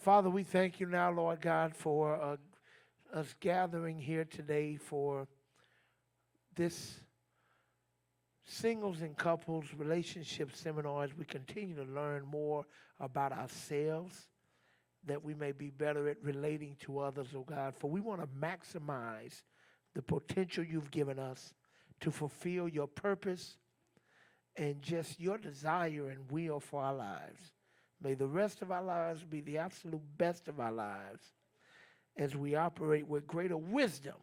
Father, we thank you now, Lord God, for us gathering here today for this singles and couples relationship seminar as we continue to learn more about ourselves, that we may be better at relating to others, oh God. For we want to maximize the potential you've given us to fulfill your purpose and just your desire and will for our lives. May the rest of our lives be the absolute best of our lives as we operate with greater wisdom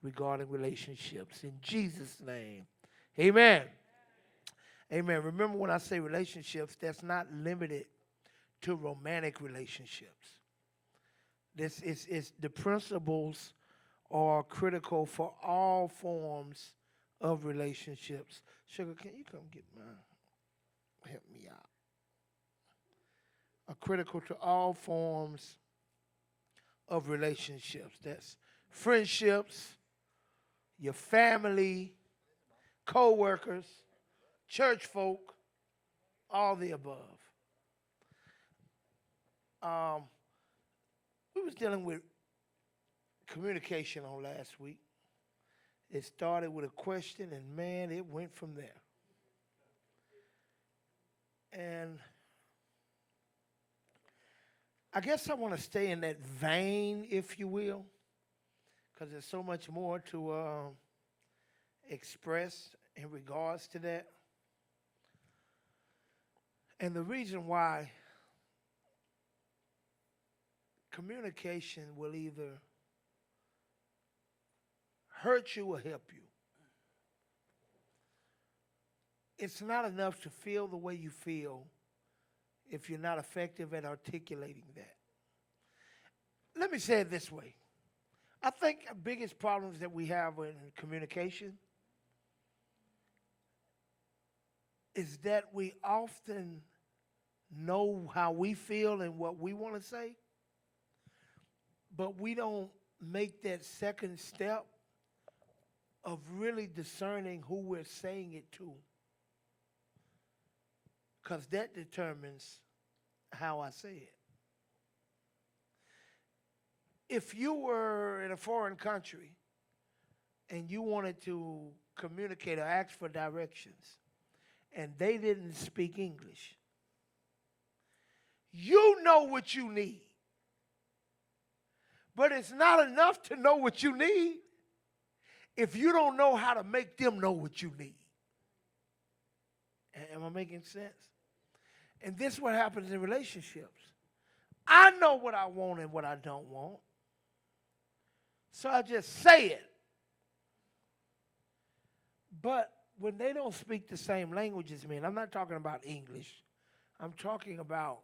regarding relationships. In Jesus' name, amen. Amen. Remember when I say relationships, that's not limited to romantic relationships. This is the principles are critical for all forms of relationships. Sugar, can you come get help me out? Are critical to all forms of relationships. That's friendships, your family, co-workers, church folk, all the above. We was dealing with communication on last week. It started with a question, and man, it went from there. And I guess I want to stay in that vein, if you will, because there's so much more to express in regards to that. And the reason why communication will either hurt you or help you. It's not enough to feel the way you feel if you're not effective at articulating that. Let me say it this way. I think the biggest problems that we have in communication is that we often know how we feel and what we want to say, but we don't make that second step of really discerning who we're saying it to, because that determines how I say it. If you were in a foreign country and you wanted to communicate or ask for directions and they didn't speak English, you know what you need. But it's not enough to know what you need if you don't know how to make them know what you need. Am I making sense? And this is what happens in relationships. I know what I want and what I don't want, so I just say it. But when they don't speak the same language as me, and I'm not talking about English, I'm talking about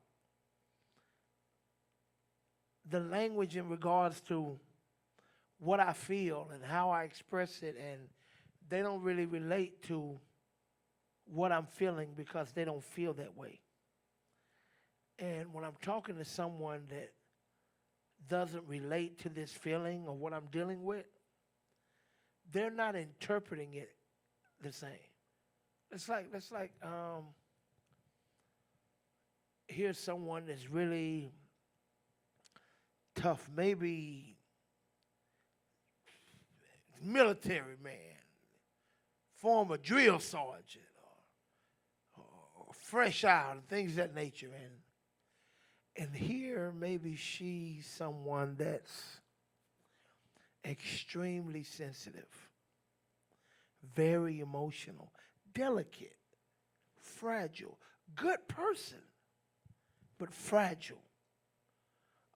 the language in regards to what I feel and how I express it, and they don't really relate to what I'm feeling because they don't feel that way. And when I'm talking to someone that doesn't relate to this feeling or what I'm dealing with, they're not interpreting it the same. It's like here's someone that's really tough, maybe military man, former drill sergeant, or fresh out, and things of that nature. And here maybe she's someone that's extremely sensitive, very emotional, delicate, fragile, good person, but fragile.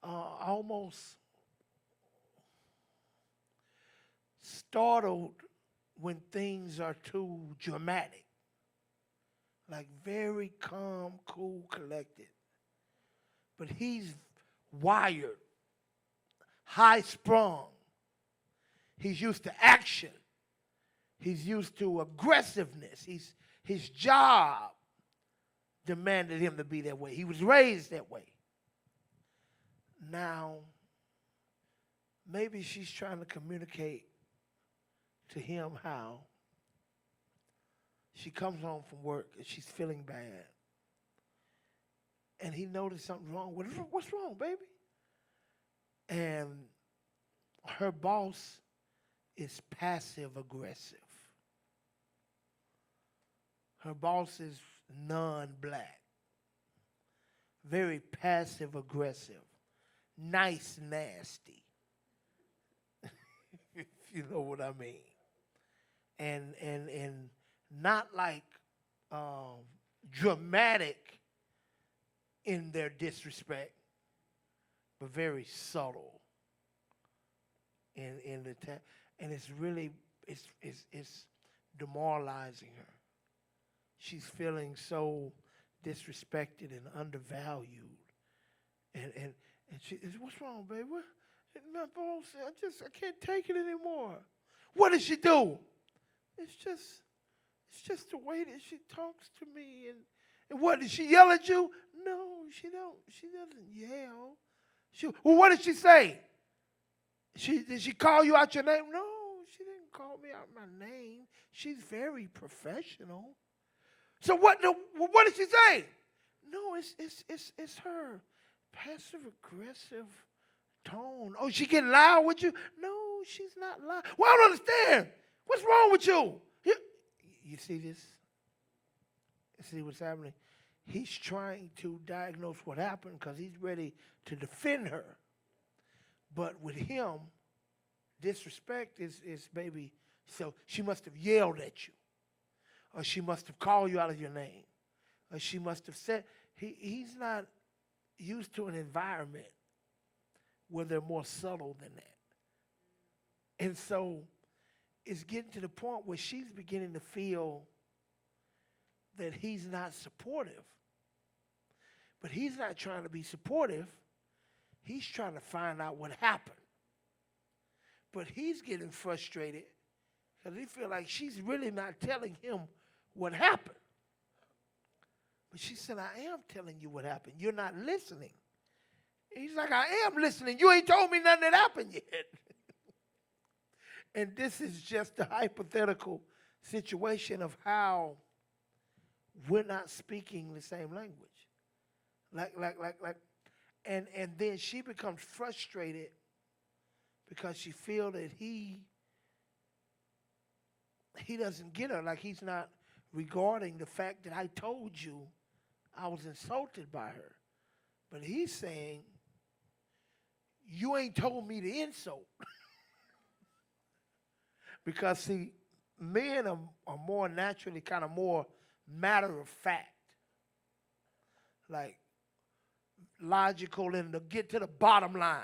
Almost startled when things are too dramatic, like very calm, cool, collected. But he's wired, high sprung. He's used to action. He's used to aggressiveness. His job demanded him to be that way. He was raised that way. Now, maybe she's trying to communicate to him how she comes home from work and she's feeling bad. And he noticed something wrong. What's wrong, baby? And her boss is passive aggressive. Her boss is non-black, very passive aggressive, nice nasty, if you know what I mean. And not like dramatic in their disrespect, but very subtle in the and it's really it's demoralizing her. She's feeling so disrespected and undervalued, and she, what's wrong, baby? What? My boss, I can't take it anymore. What did she do? It's just the way that she talks to me. And what, did she yell at you? No, she don't. She doesn't yell. Well, what did she say? Did she call you out your name? No, she didn't call me out my name. She's very professional. So what did she say? No, it's her passive aggressive tone. Oh, she getting loud with you? No, she's not loud. Well, I don't understand. What's wrong with you? You see this? You see what's happening? He's trying to diagnose what happened because he's ready to defend her. But with him, disrespect is baby. So she must have yelled at you, or she must have called you out of your name, or she must have said. He's not used to an environment where they're more subtle than that. And so it's getting to the point where she's beginning to feel that he's not supportive. But he's not trying to be supportive. He's trying to find out what happened. But he's getting frustrated because he feels like she's really not telling him what happened. But she said, I am telling you what happened. You're not listening. He's like, I am listening. You ain't told me nothing that happened yet. And this is just a hypothetical situation of how we're not speaking the same language. And then she becomes frustrated because she feels that he doesn't get her, like he's not regarding the fact that I told you I was insulted by her. But he's saying, you ain't told me the insult. Because, see, men are more naturally kind of more matter of fact. Like, logical and to get to the bottom line.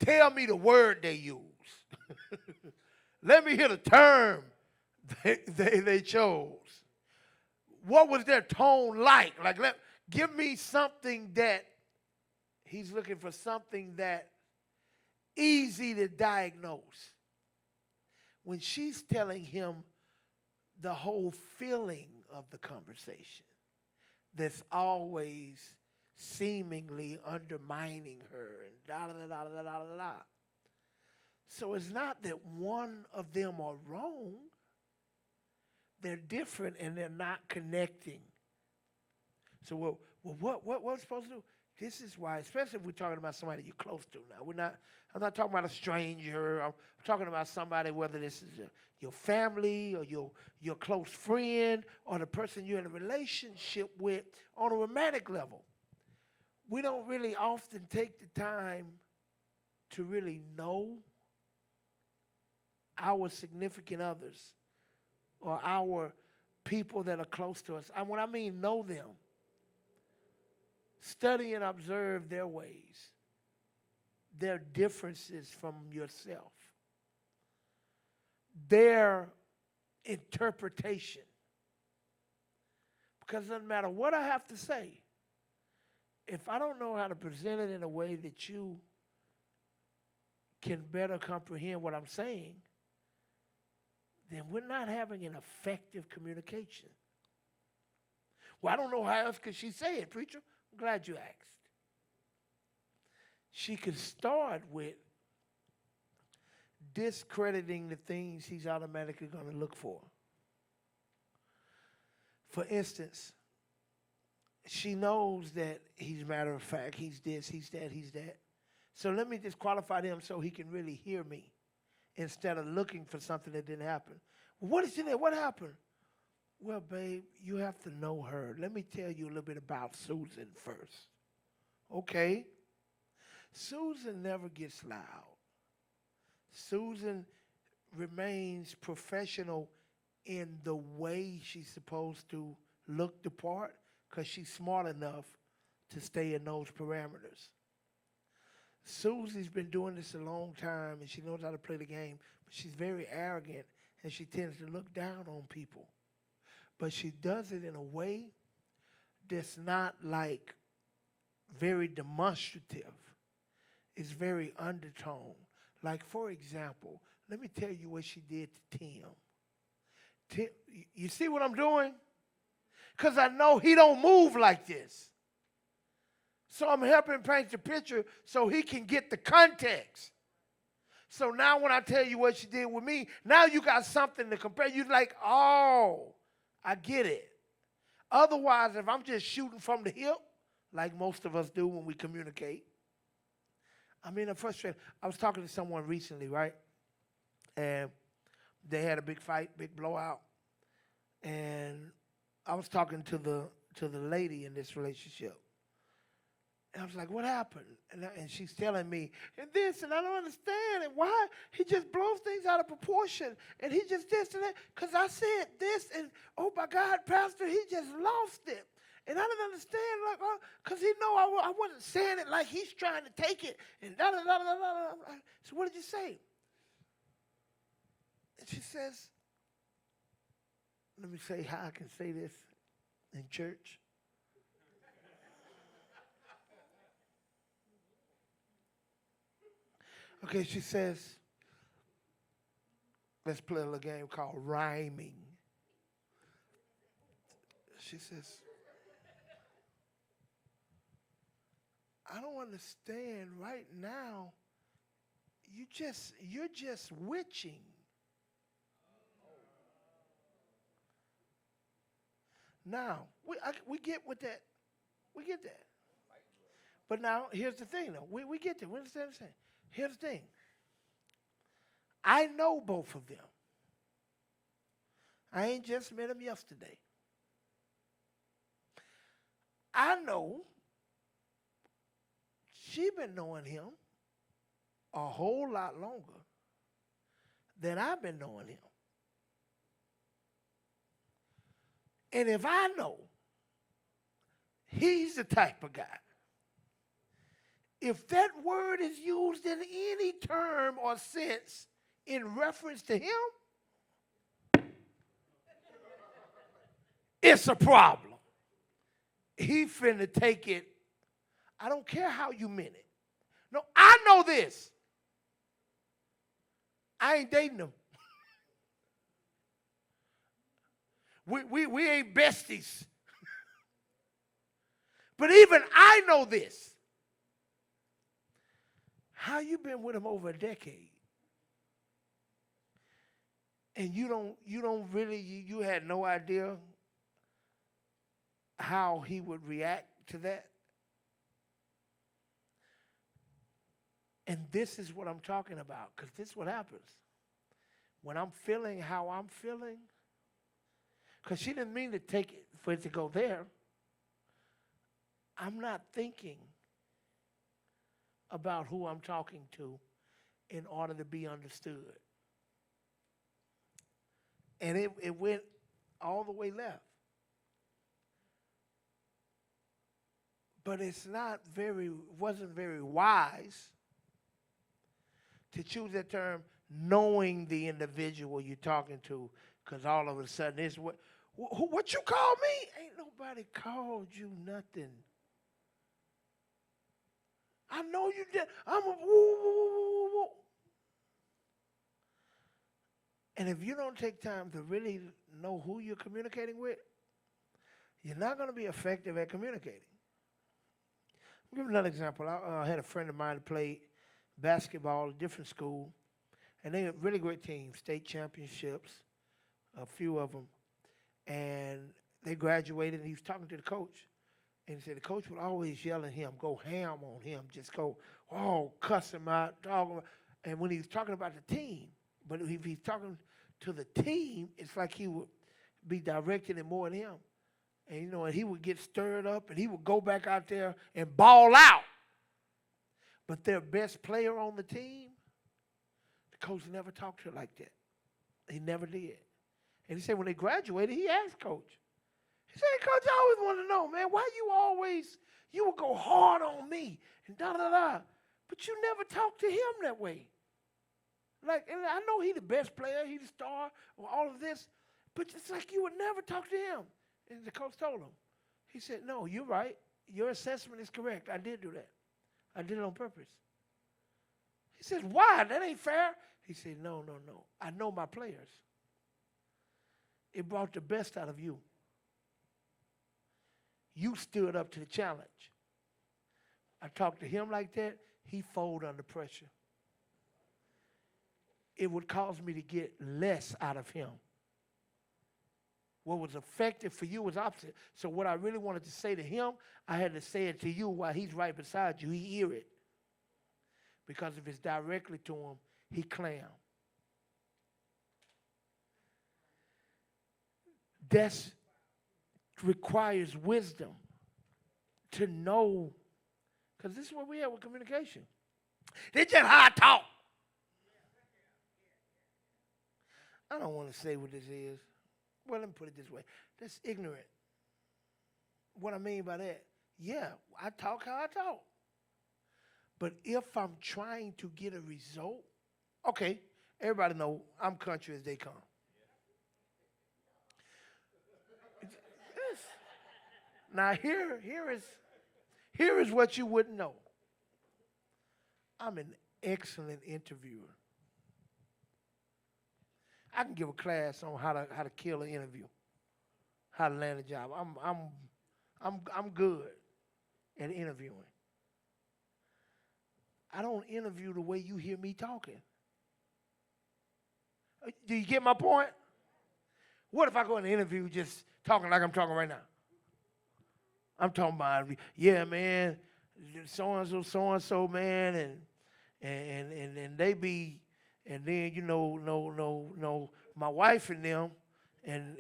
Tell me the word they use. Let me hear the term they chose. What was their tone like? Like, give me something that, he's looking for something that easy to diagnose. When she's telling him the whole feeling of the conversation that's always seemingly undermining her and da-da-da-da-da-da-da-da. So it's not that one of them are wrong. They're different and they're not connecting. So what we're supposed to do? This is why, especially if we're talking about somebody you're close to now. I'm not talking about a stranger. I'm talking about somebody, whether this is your family or your close friend or the person you're in a relationship with on a romantic level. We don't really often take the time to really know our significant others or our people that are close to us. And when I mean know them, study and observe their ways, their differences from yourself, their interpretation. Because it doesn't matter what I have to say, if I don't know how to present it in a way that you can better comprehend what I'm saying, then we're not having an effective communication. Well, I don't know how else could she say it, preacher. I'm glad you asked. She could start with discrediting the things he's automatically going to look for. For instance, she knows that he's matter of fact. He's this, he's that, he's that. So let me disqualify him so he can really hear me instead of looking for something that didn't happen. What is it? What happened? Well, babe, you have to know her. Let me tell you a little bit about Susan first. Okay? Susan never gets loud. Susan remains professional in the way she's supposed to look the part because she's smart enough to stay in those parameters. Susie's been doing this a long time and she knows how to play the game, but she's very arrogant and she tends to look down on people. But she does it in a way that's not like very demonstrative. It's very undertone. Like, for example, let me tell you what she did to Tim. Tim, you see what I'm doing? Because I know he don't move like this. So I'm helping paint the picture so he can get the context. So now when I tell you what she did with me, now you got something to compare. You're like, oh, I get it. Otherwise, if I'm just shooting from the hip, like most of us do when we communicate, I'm frustrated. I was talking to someone recently, right? And they had a big fight, big blowout. And I was talking to the lady in this relationship. And I was like, what happened? And she's telling me, and this, and I don't understand. And why? He just blows things out of proportion. And he just this and that. Because I said this, and oh my God, Pastor, he just lost it. And I didn't understand, like, because he know I wasn't saying it like he's trying to take it. And da-da-da-da-da-da. So what did you say? And she says, let me say how I can say this in church. Okay, she says, let's play a little game called rhyming. She says, I don't understand right now. You're just witching. Now, we get what that. We get that. But now, here's the thing, though. We get that. We understand what I'm saying. Here's the thing. I know both of them. I ain't just met them yesterday. I know she been knowing him a whole lot longer than I've been knowing him. And if I know he's the type of guy, if that word is used in any term or sense in reference to him, it's a problem. He finna take it. I don't care how you meant it. No, I know this. I ain't dating him. We ain't besties. But even I know this. How you been with him over a decade? And you had no idea how he would react to that? And this is what I'm talking about, because this is what happens. When I'm feeling how I'm feeling, because she didn't mean to take it for it to go there. I'm not thinking about who I'm talking to in order to be understood. And it went all the way left. But wasn't very wise to choose that term, knowing the individual you're talking to, because all of a sudden it's what you call me? Ain't nobody called you nothing. I know you did. I'm a woo. And if you don't take time to really know who you're communicating with, you're not going to be effective at communicating. I'll give another example. I had a friend of mine that played basketball at a different school, and they had a really great team, state championships, a few of them. And they graduated, and he was talking to the coach. And he said the coach would always yell at him, go ham on him, just go, oh, cuss him out, dog him. And when he's talking about the team, but if he's talking to the team, it's like he would be directing it more at him. And, you know, and he would get stirred up, and he would go back out there and ball out. But their best player on the team, the coach never talked to her like that. He never did. And he said when they graduated, he asked Coach. He said, Coach, I always wanted to know, man, why you would go hard on me and da-da-da. But you never talked to him that way. Like, and I know he's the best player, he's the star, or all of this, but it's like you would never talk to him. And the coach told him. He said, no, you're right. Your assessment is correct. I did do that. I did it on purpose. He said, why? That ain't fair. He said, no. I know my players. It brought the best out of you. You stood up to the challenge. I talked to him like that. He folded under pressure. It would cause me to get less out of him. What was effective for you was opposite. So what I really wanted to say to him, I had to say it to you while he's right beside you. He hear it. Because if it's directly to him, he clam. That requires wisdom to know, because this is what we have with communication. It's just how I talk. I don't want to say what this is. Well, let me put it this way. That's ignorant. What I mean by that, yeah, I talk how I talk. But if I'm trying to get a result, okay, everybody know I'm country as they come. Now here is what you wouldn't know. I'm an excellent interviewer. I can give a class on how to kill an interview, how to land a job. I'm good at interviewing. I don't interview the way you hear me talking. Do you get my point? What if I go in an interview just talking like I'm talking right now? I'm talking about, yeah, man, so-and-so, man, and they be, and then, you know, no, my wife and them, and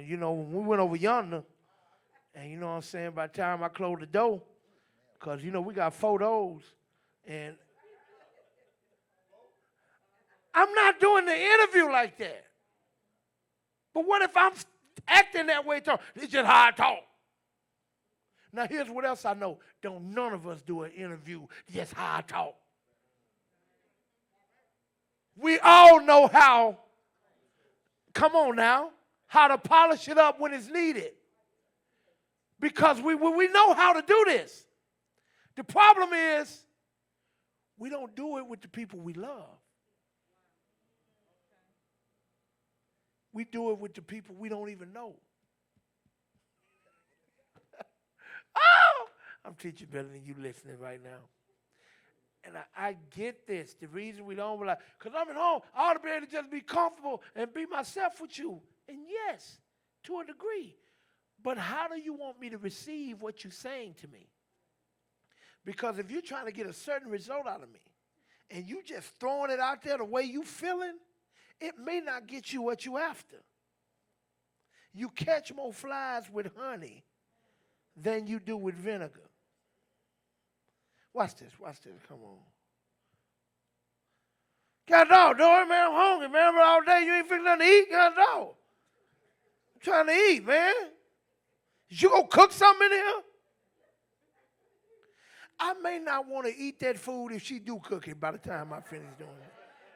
you know, when we went over yonder, and you know what I'm saying, by the time I closed the door, because, you know, we got photos, and I'm not doing the interview like that. But what if I'm acting that way? It's just how I talk. Now, here's what else I know. Don't none of us do an interview just how I talk. We all know how, come on now, how to polish it up when it's needed. Because we know how to do this. The problem is we don't do it with the people we love. We do it with the people we don't even know. Oh, I'm teaching better than you listening right now. And I get this. The reason we don't, like, because I'm at home, I ought to be able to just be comfortable and be myself with you. And yes, to a degree. But how do you want me to receive what you're saying to me? Because if you're trying to get a certain result out of me, and you just throwing it out there the way you feeling, it may not get you what you after. You catch more flies with honey than you do with vinegar. Watch this, come on. God dog, man, I'm hungry, man. But all day you ain't fixing nothing to eat, God dog. I'm trying to eat, man. You gonna cook something in here? I may not want to eat that food if she do cook it by the time I finish doing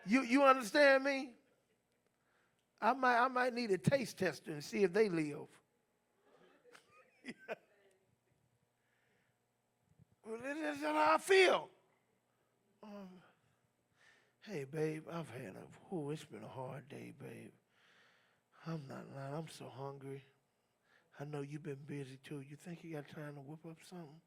it. You understand me? I might need a taste tester and see if they live. Well, this is how I feel. Hey, babe, it's been a hard day, babe. I'm not lying. I'm so hungry. I know you've been busy, too. You think you got time to whip up something?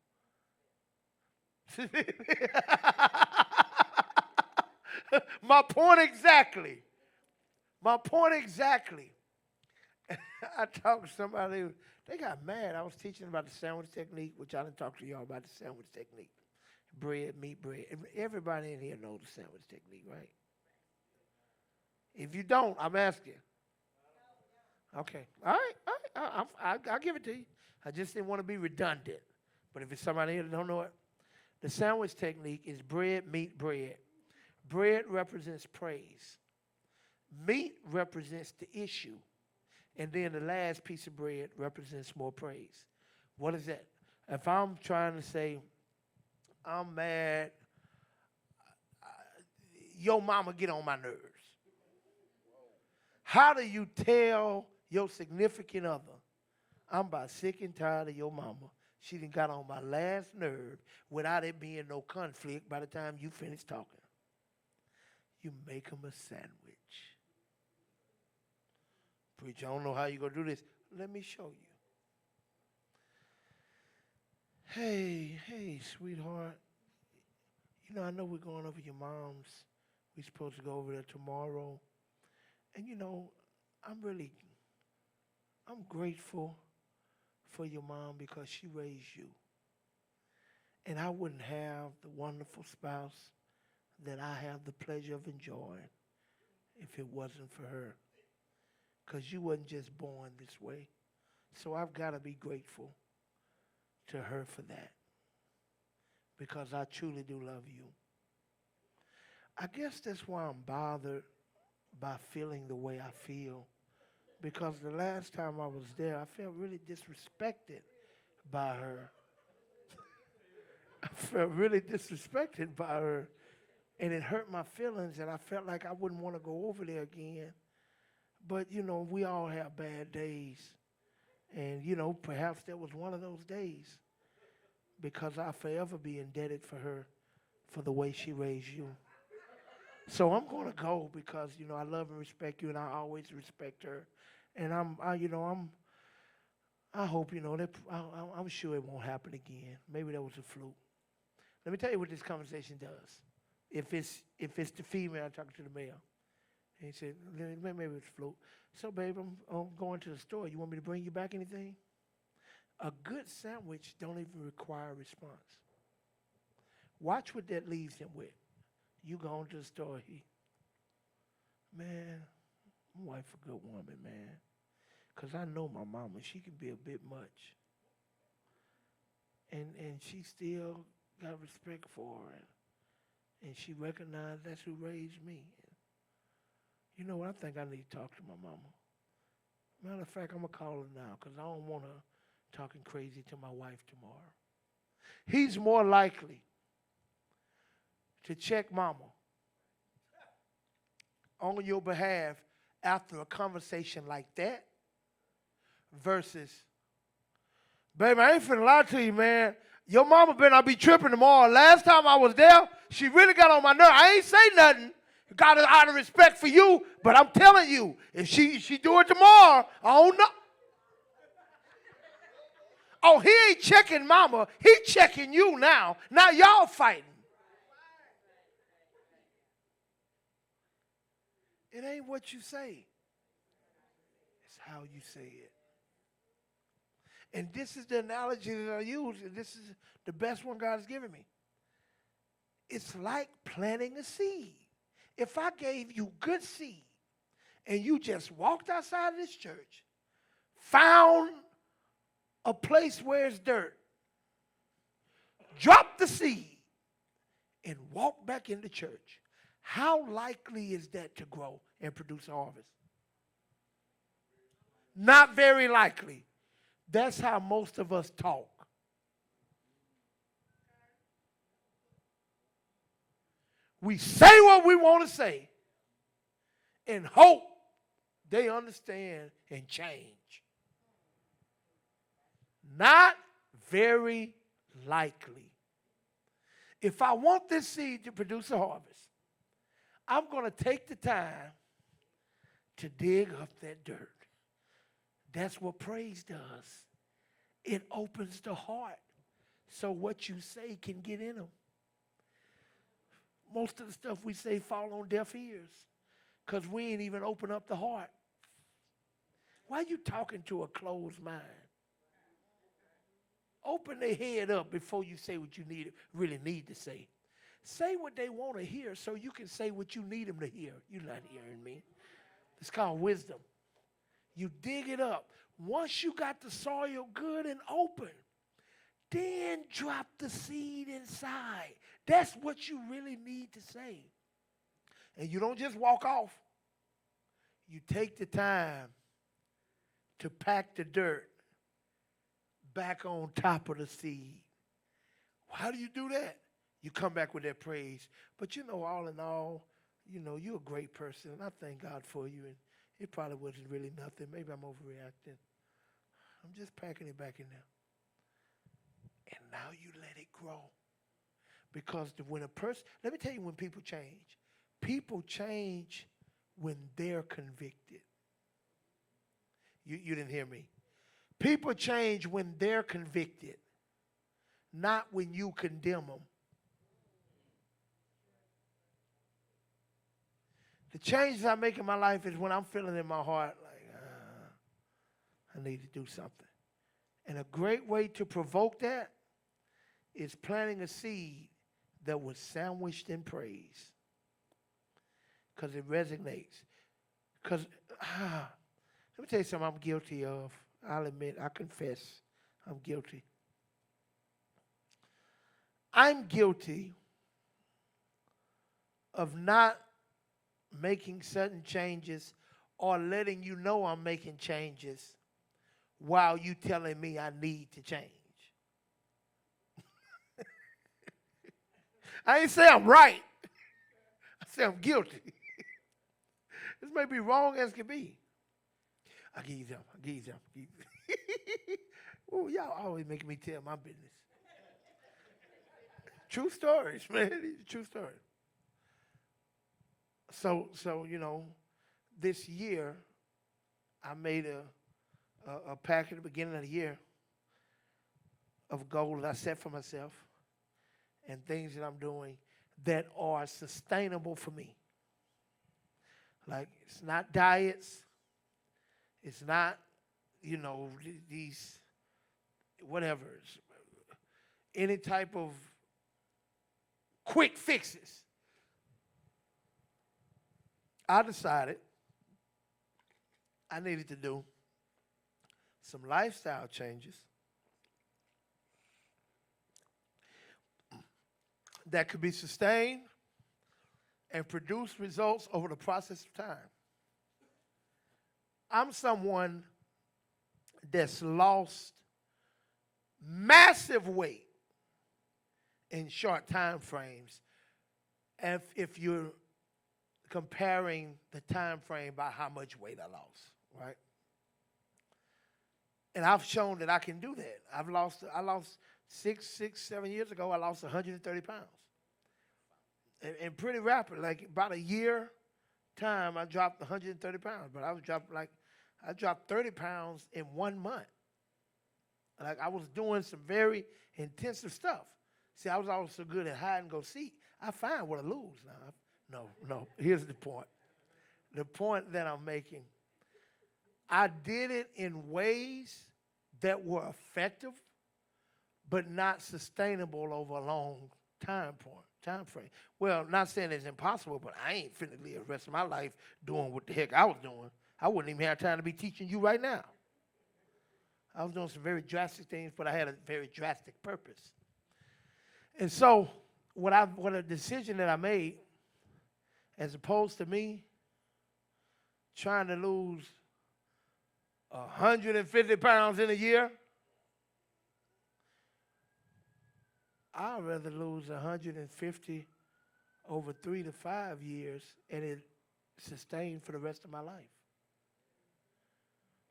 My point exactly. I talked to somebody, they got mad. I was teaching about the sandwich technique, which I didn't talk to y'all about the sandwich technique. Bread, meat, bread. Everybody in here knows the sandwich technique, right? If you don't, I'm asking. Okay. All right. All right. I'll give it to you. I just didn't want to be redundant. But if it's somebody here that don't know it, the sandwich technique is bread, meat, bread. Bread represents praise. Meat represents the issue. And then the last piece of bread represents more praise. What is that? If I'm trying to say, I'm mad, your mama get on my nerves. How do you tell your significant other, I'm about sick and tired of your mama? She done got on my last nerve without it being no conflict by the time you finish talking. You make them a sandwich. Preacher, I don't know how you're going to do this. Let me show you. Hey, sweetheart. You know, I know we're going over your mom's. We're supposed to go over there tomorrow. And, you know, I'm grateful for your mom because she raised you. And I wouldn't have the wonderful spouse that I have the pleasure of enjoying if it wasn't for her. Because you wasn't just born this way. So I've got to be grateful to her for that. Because I truly do love you. I guess that's why I'm bothered by feeling the way I feel. Because the last time I was there, I felt really disrespected by her. I felt really disrespected by her. And it hurt my feelings, and I felt like I wouldn't want to go over there again. But, you know, we all have bad days. And, you know, perhaps that was one of those days. Because I'll forever be indebted for her for the way she raised you. So I'm going to go because, you know, I love and respect you, and I always respect her. And I hope, you know, that I'm sure it won't happen again. Maybe that was a fluke. Let me tell you what this conversation does. If it's the female talking to the male. And he said, maybe it's a fluke. So, babe, I'm going to the store. You want me to bring you back anything? A good sandwich don't even require a response. Watch what that leaves him with. You going to the store, man, my wife a good woman, man. Because I know my mama, she can be a bit much. And she still got respect for her. And she recognized that's who raised me. You know what? I think I need to talk to my mama. Matter of fact, I'm going to call her now because I don't want her talking crazy to my wife tomorrow. He's more likely to check mama on your behalf after a conversation like that versus, baby, I ain't finna lie to you, man. Your mama better not be tripping tomorrow. Last time I was there, she really got on my nerve. I ain't say nothing. Got it out of respect for you, but I'm telling you, if she do it tomorrow, I don't know. Oh, he ain't checking mama. He checking you now. Now y'all fighting. It ain't what you say. It's how you say it. And this is the analogy that I use. And this is the best one God has given me. It's like planting a seed. If I gave you good seed and you just walked outside of this church, found a place where it's dirt, dropped the seed, and walked back into church, how likely is that to grow and produce a harvest? Not very likely. That's how most of us talk. We say what we want to say and hope they understand and change. Not very likely. If I want this seed to produce a harvest, I'm going to take the time to dig up that dirt. That's what praise does. It opens the heart so what you say can get in them. Most of the stuff we say fall on deaf ears because we ain't even open up the heart. Why are you talking to a closed mind? Open their head up before you say what you really need to say. Say what they want to hear so you can say what you need them to hear. You're not hearing me. It's called wisdom. You dig it up. Once you got the soil good and open, then drop the seed inside. That's what you really need to say. And you don't just walk off. You take the time to pack the dirt back on top of the seed. How do you do that? You come back with that praise. But all in all, you're a great person, and I thank God for you. And it probably wasn't really nothing. Maybe I'm overreacting. I'm just packing it back in there. And now you let it grow. Because when a person, let me tell you when people change. People change when they're convicted. You didn't hear me. People change when they're convicted, not when you condemn them. The changes I make in my life is when I'm feeling in my heart like, I need to do something. And a great way to provoke that is planting a seed that was sandwiched in praise. Because it resonates. Because, let me tell you something I'm guilty of. I'll admit, I confess, I'm guilty. I'm guilty of not making certain changes or letting you know I'm making changes while you telling me I need to change. I ain't say I'm right. I say I'm guilty. This may be wrong as can be. I give you them. Ooh, y'all always making me tell my business. True stories, man. These are true stories. So this year I made a pack at the beginning of the year of goals I set for myself and things that I'm doing that are sustainable for me. Like, it's not diets. It's not, these, whatever. Any type of quick fixes. I decided I needed to do some lifestyle changes that could be sustained and produce results over the process of time. I'm someone that's lost massive weight in short time frames if you're comparing the time frame by how much weight I lost, right? And I've shown that I can do that. I lost 7 years ago, I lost 130 pounds. And pretty rapid, like about a year time, I dropped 130 pounds. But I dropped 30 pounds in 1 month. Like, I was doing some very intensive stuff. See, I was always so good at hide and go seek. I find what I lose now. No. Here's the point. The point that I'm making. I did it in ways that were effective, but not sustainable over a long time frame. Well, not saying it's impossible, but I ain't finna live the rest of my life doing what the heck I was doing. I wouldn't even have time to be teaching you right now. I was doing some very drastic things, but I had a very drastic purpose. And so, what a decision that I made, as opposed to me trying to lose 150 pounds in a year, I'd rather lose 150 over 3 to 5 years and it sustained for the rest of my life.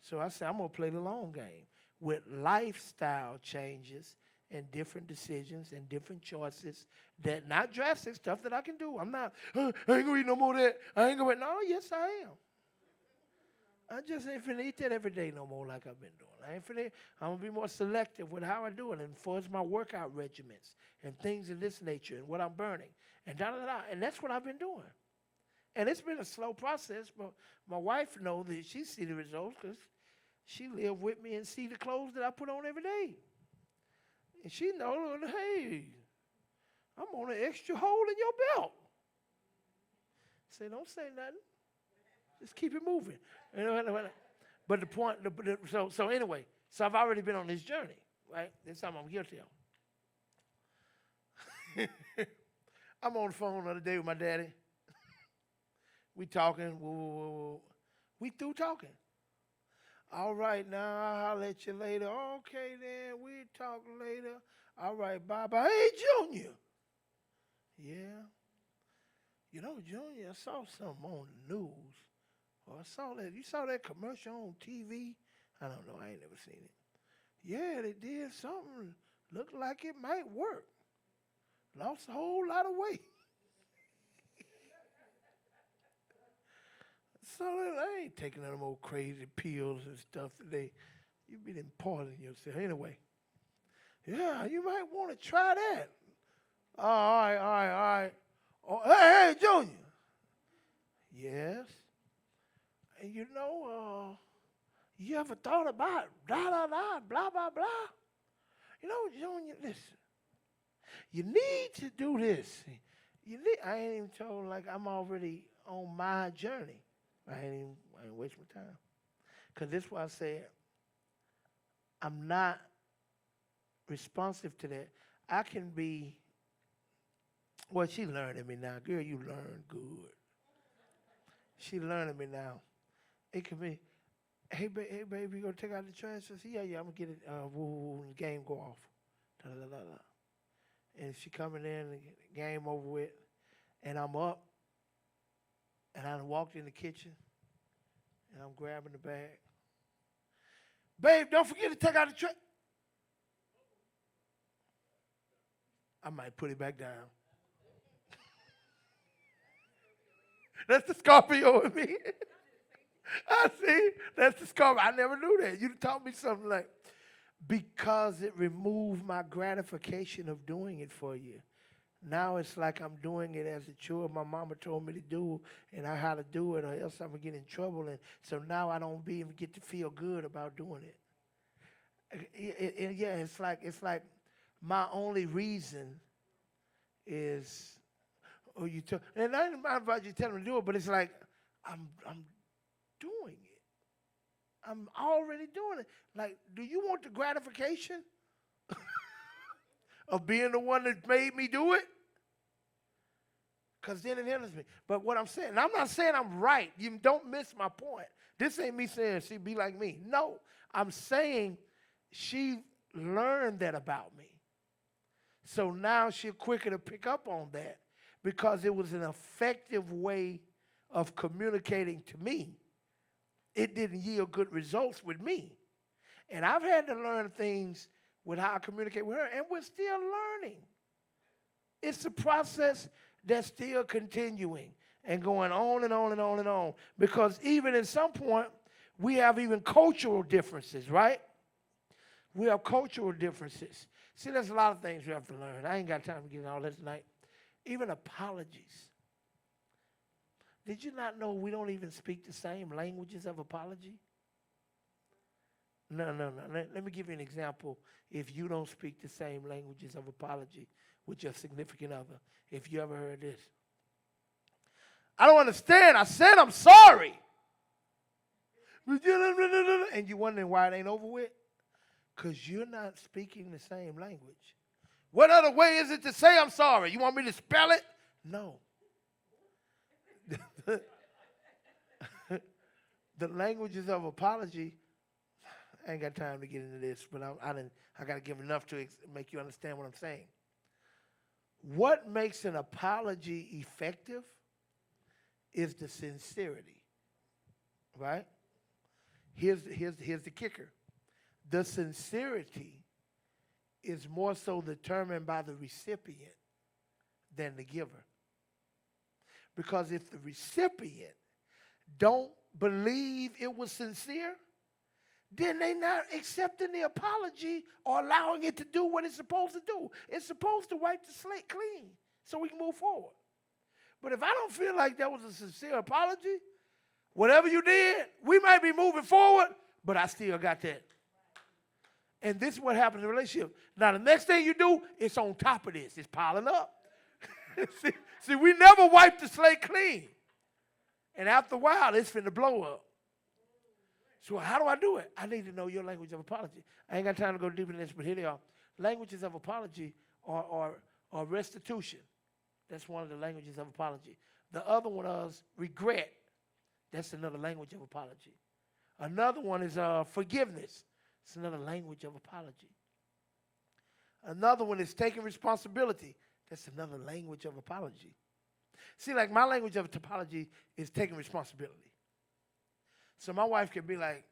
So I said, I'm going to play the long game with lifestyle changes and different decisions and different choices that, not drastic stuff that I can do. I'm not, I ain't going to eat no more of that. I ain't going to, no, yes, I am. I just ain't finna eat that every day no more like I've been doing. I'm going to be more selective with how I do it, and as far as my workout regimens and things of this nature and what I'm burning and da-da-da. And that's what I've been doing. And it's been a slow process, but my wife knows that she sees the results because She lived with me and see the clothes that I put on every day. And she knows, hey, I'm on an extra hole in your belt. Say, don't say nothing. Just keep it moving. But the point, so anyway, so I've already been on this journey, right? That's something I'm guilty of. I'm on the phone the other day with my daddy. We talking. We through talking. All right, now I'll let you later. Okay, then we'll talk later. All right, bye-bye. Hey, Junior. Yeah. You know, Junior, I saw something on the news. Or I saw that. You saw that commercial on TV? I don't know. I ain't never seen it. Yeah, they did something. Looked like it might work. Lost a whole lot of weight. So I ain't taking them old crazy pills and stuff today. You've been imparting yourself. Anyway, yeah, you might want to try that. All right. Oh, hey, Junior. Yes. And you know, you ever thought about blah, blah, blah. You know, Junior, listen. You need to do this. I ain't even told, like, I'm already on my journey. I ain't waste my time. Because this is why I said I'm not responsive to that. I can be, well, she learning me now. Girl, you learn good. She learning me now. It can be, hey, baby, you going to take out the trash? I say, yeah, I'm going to get it. The game go off. Da, da, da, da. And she coming in, the game over with, and I'm up. And I walked in the kitchen, and I'm grabbing the bag. Babe, don't forget to take out the trash. I might put it back down. That's the Scorpio in me. I see. That's the Scorpio. I never knew that. You taught me something like, because it removed my gratification of doing it for you. Now it's like I'm doing it as a chore my mama told me to do, and I had to do it, or else I'm going to get in trouble. And so now I don't even get to feel good about doing it. Yeah, it's like my only reason is, and I didn't mind about you telling me to do it, but it's like I'm doing it. I'm already doing it. Like, do you want the gratification of being the one that made me do it? Because then it hinders me. But what I'm saying, and I'm not saying I'm right. You don't miss my point. This ain't me saying she be like me. No, I'm saying she learned that about me. So now she's quicker to pick up on that because it was an effective way of communicating to me. It didn't yield good results with me. And I've had to learn things with how I communicate with her, and we're still learning. It's a process that's still continuing and going on and on and on and on. Because even at some point, we have even cultural differences, right? We have cultural differences. See, there's a lot of things we have to learn. I ain't got time to get into all this tonight. Even apologies. Did you not know we don't even speak the same languages of apology? No. Let me give you an example. If you don't speak the same languages of apology with your significant other, if you ever heard this. I don't understand. I said I'm sorry. And you're wondering why it ain't over with? Because you're not speaking the same language. What other way is it to say I'm sorry? You want me to spell it? No. The languages of apology, I ain't got time to get into this, but I got to give enough to make you understand what I'm saying. What makes an apology effective is the sincerity, right? Here's the kicker. The sincerity is more so determined by the recipient than the giver. Because if the recipient don't believe it was sincere, then they're not accepting the apology or allowing it to do what it's supposed to do. It's supposed to wipe the slate clean so we can move forward. But if I don't feel like that was a sincere apology, whatever you did, we might be moving forward, but I still got that. And this is what happens in a relationship. Now, the next thing you do, it's on top of this. It's piling up. see, we never wipe the slate clean. And after a while, it's finna blow up. So how do I do it? I need to know your language of apology. I ain't got time to go deep into this, but here they are. Languages of apology are restitution. That's one of the languages of apology. The other one is regret. That's another language of apology. Another one is forgiveness. It's another language of apology. Another one is taking responsibility. That's another language of apology. See, like my language of apology is taking responsibility. So my wife can be like,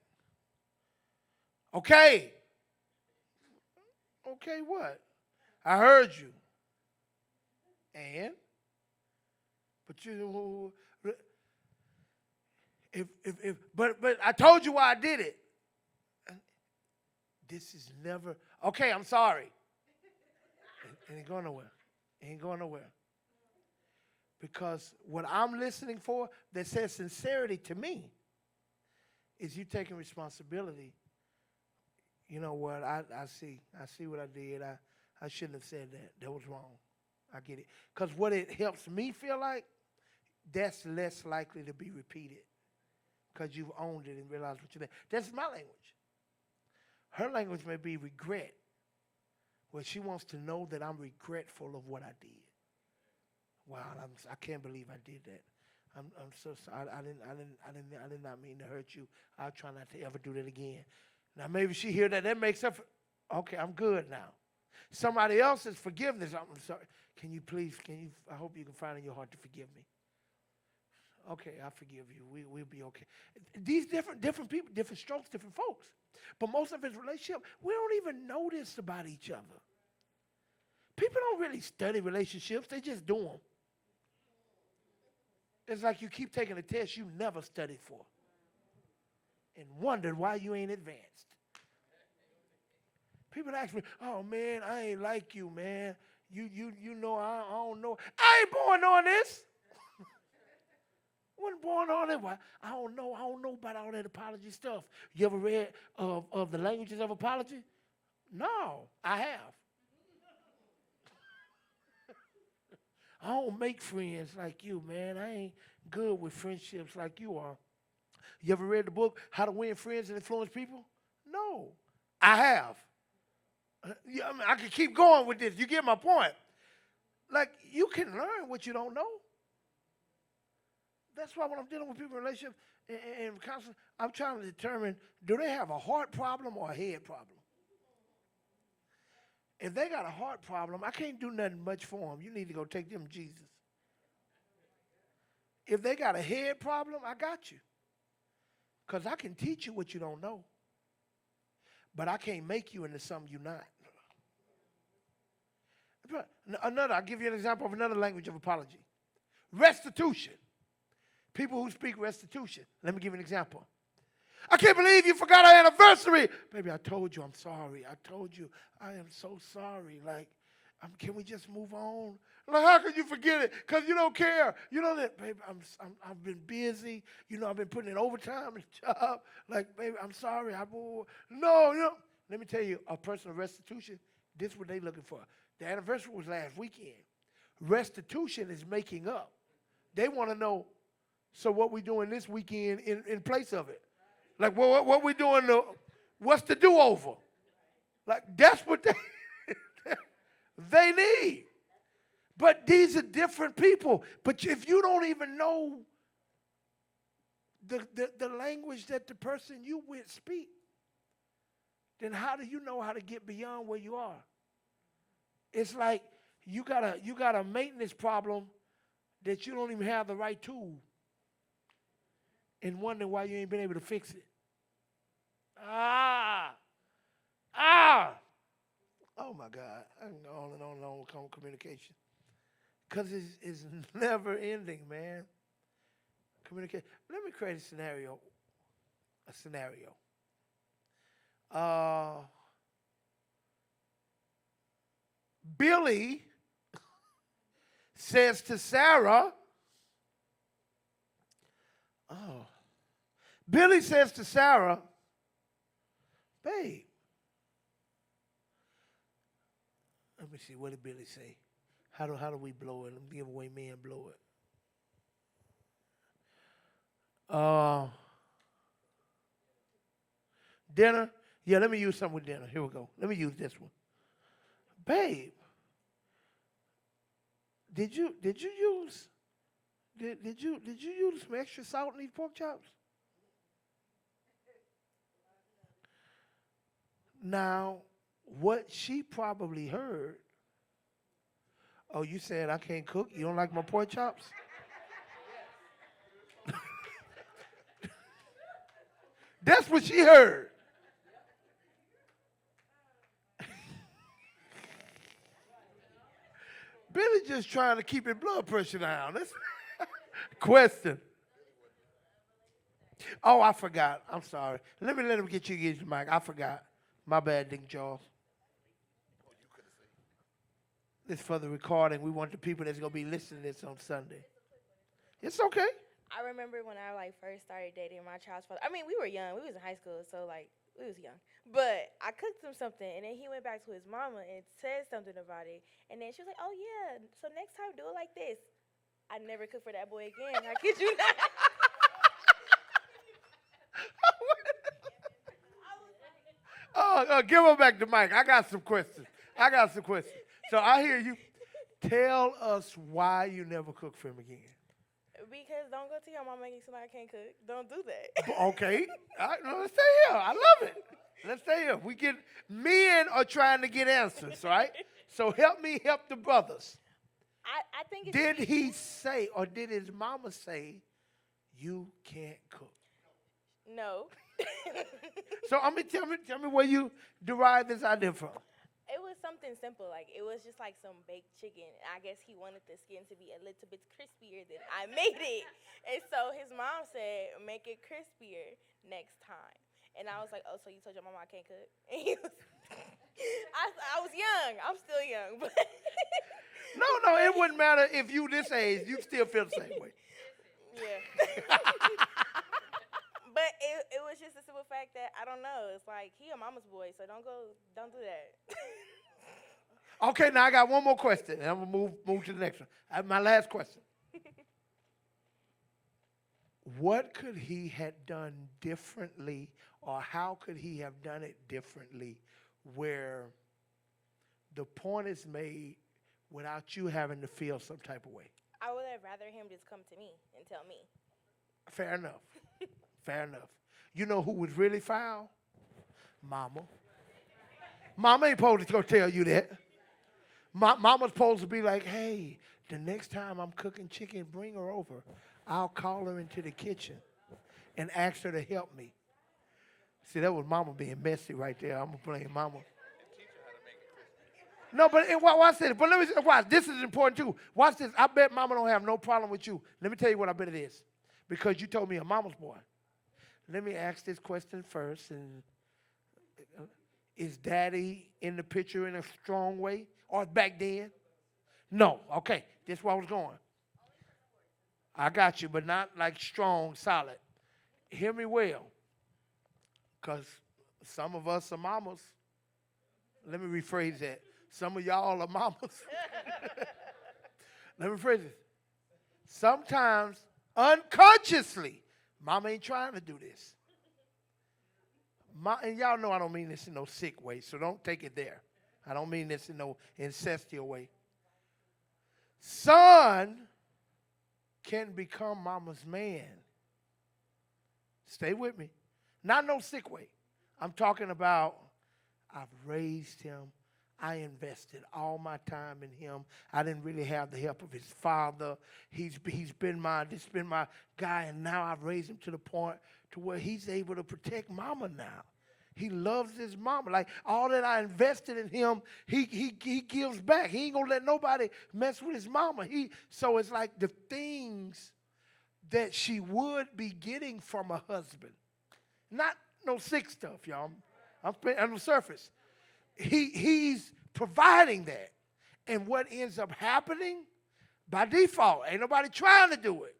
okay. Okay, what? I heard you. And? But but I told you why I did it. This is never, okay, I'm sorry. It ain't going nowhere. It ain't going nowhere. Because what I'm listening for that says sincerity to me is you taking responsibility. You know what, I see what I did. I shouldn't have said that. That was wrong. I get it. Because what it helps me feel like, that's less likely to be repeated. Because you've owned it and realized what you did. That's my language. Her language may be regret, where she wants to know that I'm regretful of what I did. Wow, I can't believe I did that. I'm so sorry. I did not mean to hurt you. I'll try not to ever do that again. Now maybe she hear that. That makes her, okay, I'm good now. Somebody else's forgiveness. I'm sorry. I hope you can find in your heart to forgive me. Okay, I forgive you. We'll be okay. These different people, different strokes, different folks. But most of his relationship, we don't even know this about each other. People don't really study relationships. They just do them. It's like you keep taking a test you never studied for and wondered why you ain't advanced. People ask me, oh, man, I ain't like you, man. You know, I don't know. I ain't born on this. Wasn't born on it. Why? I don't know about all that apology stuff. You ever read of the languages of apology? No, I have. I don't make friends like you, man. I ain't good with friendships like you are. You ever read the book, How to Win Friends and Influence People? No, I have. I could keep going with this. You get my point. Like, you can learn what you don't know. That's why when I'm dealing with people in relationships and counseling, I'm trying to determine, do they have a heart problem or a head problem? If they got a heart problem, I can't do nothing much for them. You need to go take them to Jesus. If they got a head problem, I got you. Because I can teach you what you don't know. But I can't make you into something you're not. I'll give you an example of another language of apology. Restitution. People who speak restitution. Let me give you an example. I can't believe you forgot our anniversary. Baby, I told you I'm sorry. I told you I am so sorry. Like, can we just move on? Like, how can you forget it? Because you don't care. You know that, baby, I've been busy. You know, I've been putting in overtime in the job. Like, baby, I'm sorry. No. Let me tell you, a personal restitution, this is what they're looking for. The anniversary was last weekend. Restitution is making up. They want to know, so what we doing this weekend in place of it? Like, what we doing? What's the do-over? Like, that's what they need. But these are different people. But if you don't even know the language that the person you with speak, then how do you know how to get beyond where you are? It's like you got a maintenance problem that you don't even have the right tool and wondering why you ain't been able to fix it. Oh, my God. I can go on and on with communication. Because it's never ending, man. Communication. Let me create a scenario. Billy says to Sarah, Billy says to Sarah, babe, let me see, what did Billy say? How do we blow it? Let me give away men blow it. Dinner? Yeah, let me use something with dinner. Here we go. Let me use this one. Babe, did you use did you use some extra salt in these pork chops? Now, what she probably heard, oh, you said I can't cook? You don't like my pork chops? That's what she heard. Billy just trying to keep his blood pressure down. That's question. Oh, I forgot. I'm sorry. Let him get you the mic. I forgot. My bad, Dick Charles. This for the recording. We want the people that's gonna be listening to this on Sunday. It's okay. I remember when I like first started dating my child's father. I mean, we were young. We was in high school, so like we was young. But I cooked him something, and then he went back to his mama and said something about it. And then she was like, "Oh yeah, so next time do it like this." I never cooked for that boy again. I kid you not. Give her back the mic. I got some questions. So I hear you. Tell us why you never cook for him again. Because don't go to your mama and you somebody can't cook. Don't do that. Okay. All right, no, let's stay here. I love it. Let's stay here. Men are trying to get answers, right? So help me help the brothers. I think it's Did he say, or did his mama say, you can't cook? No. So tell me where you derived this idea from. It was something simple. Like, it was just like some baked chicken. I guess he wanted the skin to be a little bit crispier than I made it. And so his mom said, make it crispier next time. And I was like, oh, so you told your mama I can't cook? And he was, I was young. I'm still young. But No, it wouldn't matter if you this age, you still feel the same way. yeah. But it was just a simple fact that, I don't know, it's like, he a mama's boy, so don't do that. Okay, now I got one more question, and I'm going to move to the next one. My last question. What could he have done differently, or how could he have done it differently, where the point is made without you having to feel some type of way? I would have rather him just come to me and tell me. Fair enough. Fair enough. You know who was really foul? Mama. Mama ain't supposed to go tell you that. Mama's supposed to be like, hey, the next time I'm cooking chicken, bring her over. I'll call her into the kitchen and ask her to help me. See, that was Mama being messy right there. I'm going to blame Mama. No, but watch this. But let me watch. This is important too. Watch this. I bet Mama don't have no problem with you. Let me tell you what I bet it is. Because you told me a mama's boy. Let me ask this question first. And is Daddy in the picture in a strong way, or back then? No. Okay, this is where I was going. I got you, but not like strong, solid. Hear me well, because some of us are mamas. Let me rephrase that. Some of y'all are mamas. Let me rephrase it. Sometimes, unconsciously, mama ain't trying to do this. And y'all know I don't mean this in no sick way, so don't take it there. I don't mean this in no incestual way. Son can become mama's man. Stay with me. Not no sick way. I'm talking about I've raised him. I invested all my time in him. I didn't really have the help of his father. He's been my guy, and now I've raised him to the point to where he's able to protect mama now. He loves his mama. Like, all that I invested in him, he gives back. He ain't gonna let nobody mess with his mama. So it's like the things that she would be getting from a husband. Not no sick stuff, y'all. I'm on the surface. He's providing that. And what ends up happening, by default, ain't nobody trying to do it.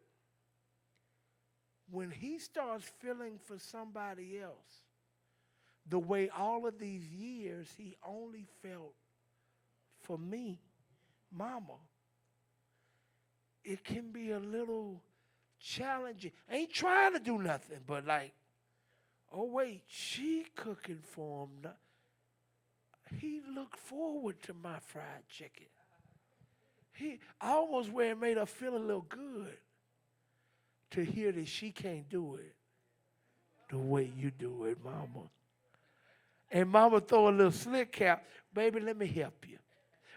When he starts feeling for somebody else, the way all of these years he only felt for me, mama, it can be a little challenging. I ain't trying to do nothing, but like, oh wait, she cooking for him. He looked forward to my fried chicken. He almost where it made her feel a little good to hear that she can't do it the way you do it, mama. And mama throw a little slick cap, baby, let me help you.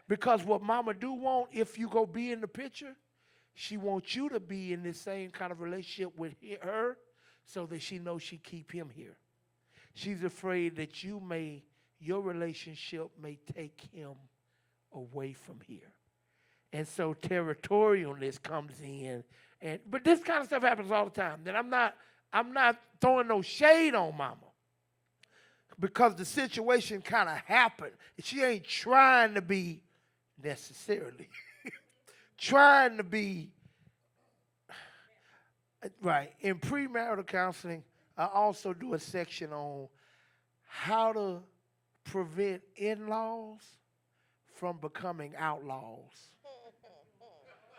Because what mama do want, if you go be in the picture, she wants you to be in the same kind of relationship with her so that she knows she keep him here. She's afraid that your relationship may take him away from here. And so territorialness comes in. But this kind of stuff happens all the time. That I'm not throwing no shade on mama. Because the situation kind of happened. She ain't trying to be necessarily. Trying to be right. In premarital counseling, I also do a section on how to prevent in-laws from becoming outlaws.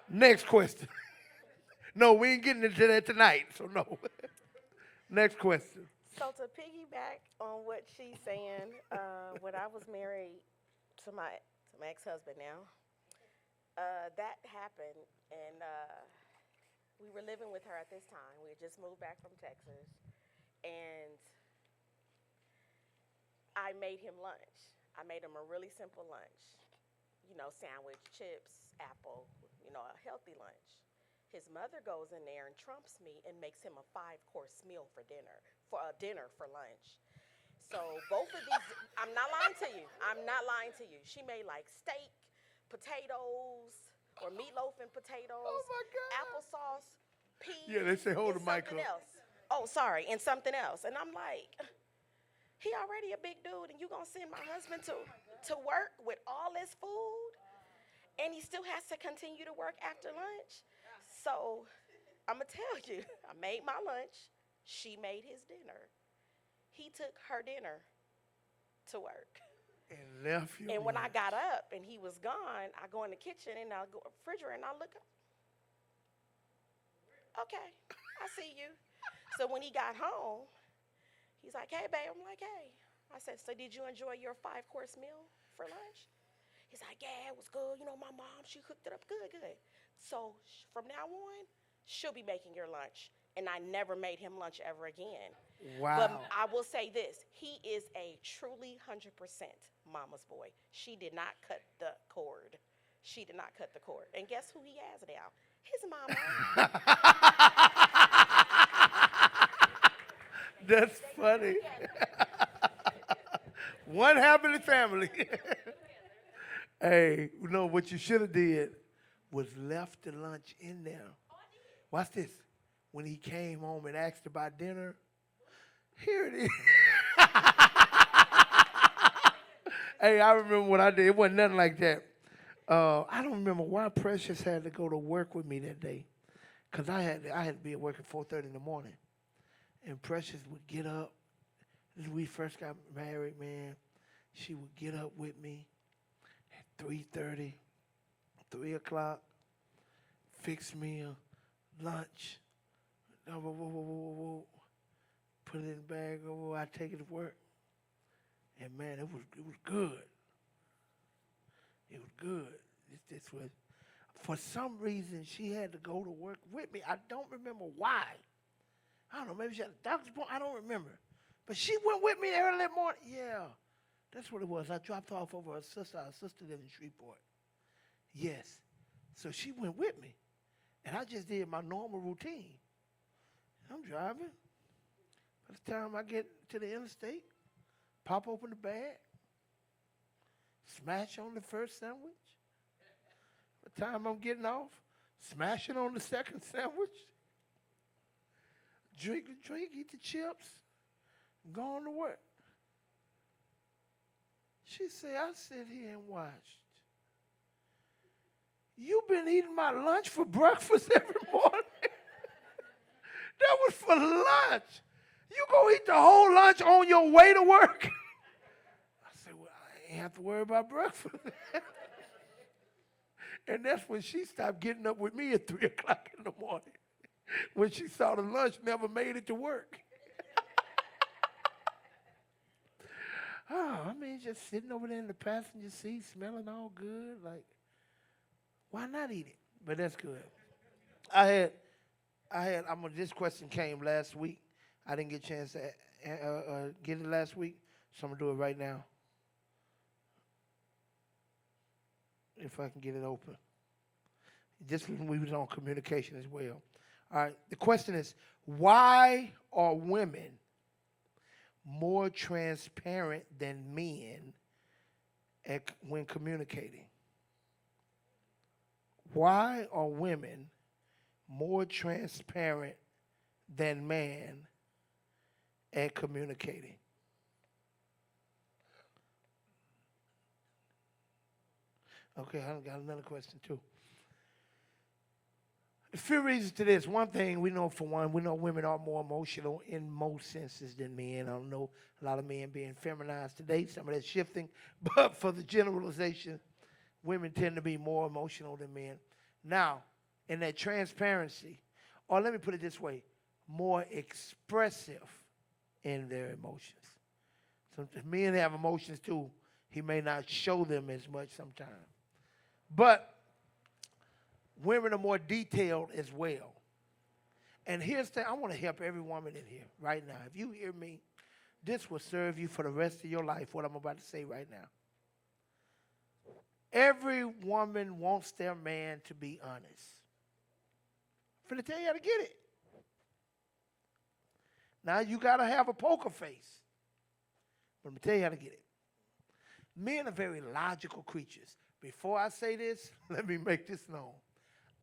Next question. No, we ain't getting into that tonight, so no. Next question. So to piggyback on what she's saying, when I was married to my ex-husband now, that happened, and we were living with her at this time. We had just moved back from Texas, and I made him lunch. I made him a really simple lunch, sandwich, chips, apple, a healthy lunch. His mother goes in there and trumps me and makes him a 5-course meal for dinner for lunch. So both of these, I'm not lying to you. She made like steak, potatoes, or meatloaf and potatoes, Oh my God. applesauce, peas. Yeah, they say hold and the mic something up. else. Oh, sorry, and something else. And I'm like, he already a big dude, and you gonna send my husband to work with all this food, and he still has to continue to work after lunch. So I'm gonna tell you, I made my lunch. She made his dinner. He took her dinner to work. And left you. And when I got up and he was gone, I go in the kitchen and I go to the refrigerator and I look up. Okay, I see you. So when he got home, he's like, hey, babe. I'm like, hey. I said, so did you enjoy your 5-course meal for lunch? He's like, yeah, it was good. My mom, she cooked it up good. So from now on, she'll be making your lunch. And I never made him lunch ever again. Wow. But I will say this. He is a truly 100% mama's boy. She did not cut the cord. And guess who he has now? His mama. That's funny. One happy family. Hey, what you should have did was left the lunch in there. Watch this. When he came home and asked about dinner, here it is. Hey, I remember what I did. It wasn't nothing like that. I don't remember why Precious had to go to work with me that day, because I had to be at work at 4:30 in the morning. And Precious would get up. When we first got married, man, she would get up with me at 3:30, 3 o'clock, fix me a lunch. Put it in the bag. I take it to work. And man, it was good. It was good. This was, for some reason, she had to go to work with me. I don't remember why. I don't know. Maybe she had a doctor's appointment. I don't remember. But she went with me early that morning. Yeah, that's what it was. I dropped off over her sister. Our sister lived in Shreveport. Yes. So she went with me. And I just did my normal routine. I'm driving. By the time I get to the interstate, pop open the bag, smash on the first sandwich. By the time I'm getting off, smash it on the second sandwich. Drink the drink, eat the chips, go on to work. She said, I sit here and watched. You've been eating my lunch for breakfast every morning. That was for lunch. You go eat the whole lunch on your way to work? I said, well, I ain't have to worry about breakfast. And that's when she stopped getting up with me at 3 o'clock in the morning, when she saw the lunch never made it to work. Oh, I mean, just sitting over there in the passenger seat, smelling all good. Like, why not eat it? But that's good. This question came last week. I didn't get a chance to get it last week, so I'm going to do it right now. If I can get it open. Just when we was on communication as well. All right, the question is, why are women more transparent than men when communicating? Why are women more transparent than men at communicating? Okay, I got another question too. A few reasons to this. One thing we know, for one, we know women are more emotional in most senses than men. I don't know a lot of men being feminized today. Some of that's shifting. But for the generalization, women tend to be more emotional than men. Now, in that transparency, or let me put it this way, more expressive in their emotions. So if men have emotions too, he may not show them as much sometimes. But women are more detailed as well. And here's the thing, I want to help every woman in here right now. If you hear me, this will serve you for the rest of your life, what I'm about to say right now. Every woman wants their man to be honest. I'm finna tell you how to get it. Now, you got to have a poker face. But I'm going to tell you how to get it. Men are very logical creatures. Before I say this, let me make this known.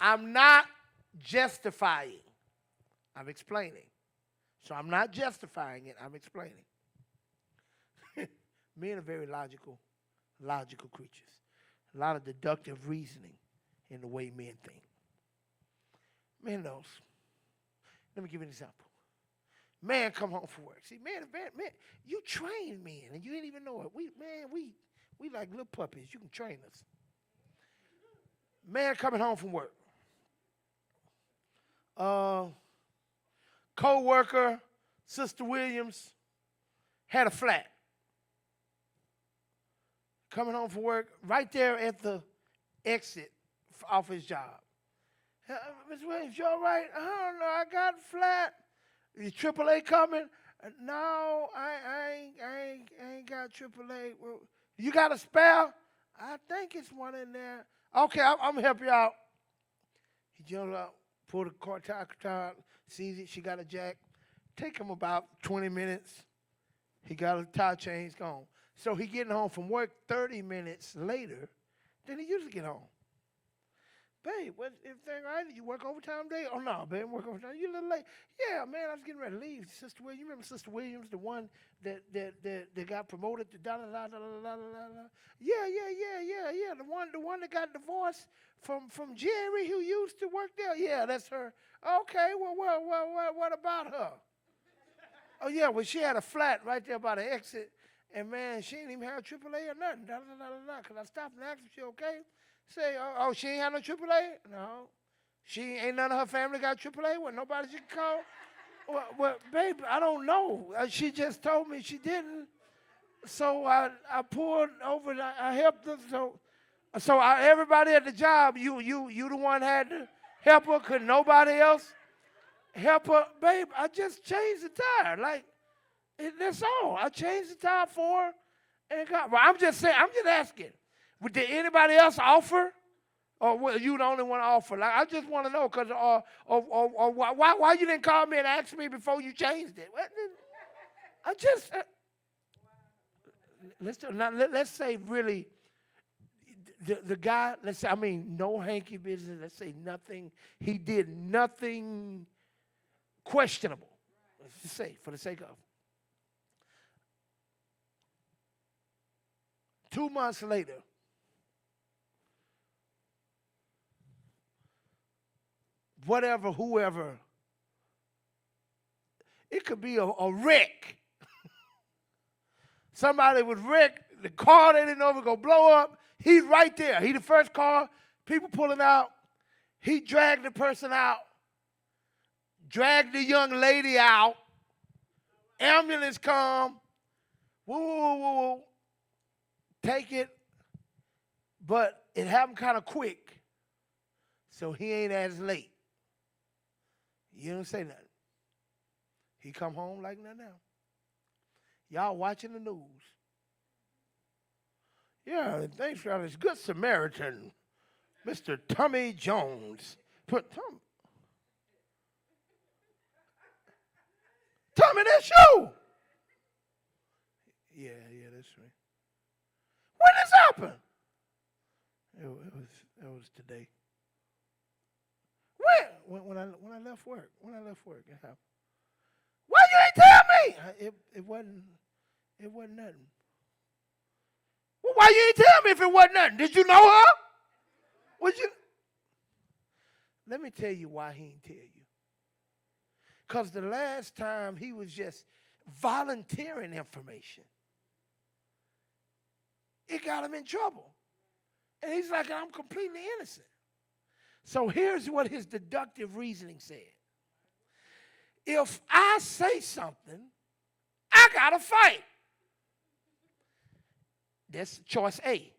I'm not justifying. I'm explaining. So I'm not justifying it. I'm explaining. Men are very logical creatures. A lot of deductive reasoning in the way men think. Men knows. Let me give you an example. Man come home from work. See, man, you train men, and you didn't even know it. We like little puppies. You can train us. Man coming home from work. Co-worker, Sister Williams, had a flat. Coming home from work, right there at the exit off his job. Ms. Williams, you all right? I don't know, I got a flat. Is AAA coming? No, I ain't got AAA. Well, you got a spare? I think it's one in there. Okay, I'm going to help you out. He jumped up, pulled the car tire, sees it, she got a jack. Take him about 20 minutes. He got a tire change, gone. So he getting home from work 30 minutes later than he usually get home. Babe, what everything all right? You work overtime today? Oh no, babe, work overtime. You a little late. Yeah, man, I was getting ready to leave. Sister Williams, you remember Sister Williams, the one that got promoted to da da da da da da da. Yeah. The one that got divorced from Jerry, who used to work there. Yeah, that's her. Okay, well, what about her? Oh yeah, well she had a flat right there by the exit, and man, she didn't even have AAA or nothing. Da da da da da. Cause I stopped and asked if she okay. Say, oh, she ain't had no AAA? No. She ain't none of her family got AAA? Well, nobody she can call? Well, babe, I don't know. She just told me she didn't. So I pulled over and I helped her. So everybody at the job, you the one had to help her. Could nobody else help her? Babe, I just changed the tire. Like, that's all. I changed the tire for her. And well, I'm just saying, I'm just asking. Did anybody else offer? Or were you the only one to offer? Like, I just want to know, because or why you didn't call me and ask me before you changed it? I just let's say really the guy. Let's say, I mean, no hanky business. Let's say nothing. He did nothing questionable. Let's just say, for the sake of 2 months later. Whatever, whoever, It could be a wreck. Somebody was wrecked. The car they didn't know was going to blow up. He's right there. He the first car. People pulling out. He dragged the person out. Dragged the young lady out. Ambulance come. Woo, woo, woo, woo. Take it. But it happened kind of quick. So he ain't as late. You don't say nothing. He come home like nothing else. Y'all watching the news. Yeah, thanks for this Good Samaritan, Mr. Tommy Jones. Tommy, that's you. Yeah, that's right. When this happened? It was today. When I left work. It happened. Why you ain't tell me? It wasn't nothing. Well, why you ain't tell me if it wasn't nothing? Did you know her? Would you? Let me tell you why he ain't tell you. Because the last time he was just volunteering information, it got him in trouble. And he's like, I'm completely innocent. So here's what his deductive reasoning said. If I say something, I got to fight. That's choice A.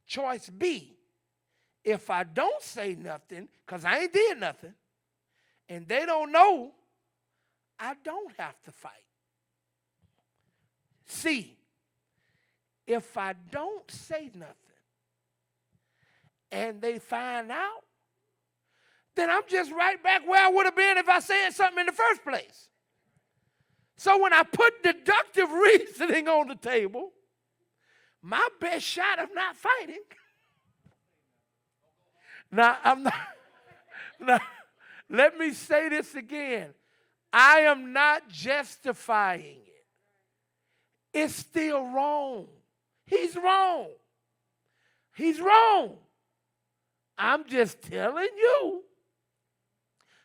Choice B, if I don't say nothing, because I ain't did nothing, and they don't know, I don't have to fight. C, if I don't say nothing, and they find out, then I'm just right back where I would have been if I said something in the first place. So when I put deductive reasoning on the table, my best shot of not fighting. Now, I'm not. Now, let me say this again. I am not justifying it. It's still wrong. He's wrong. He's wrong. I'm just telling you.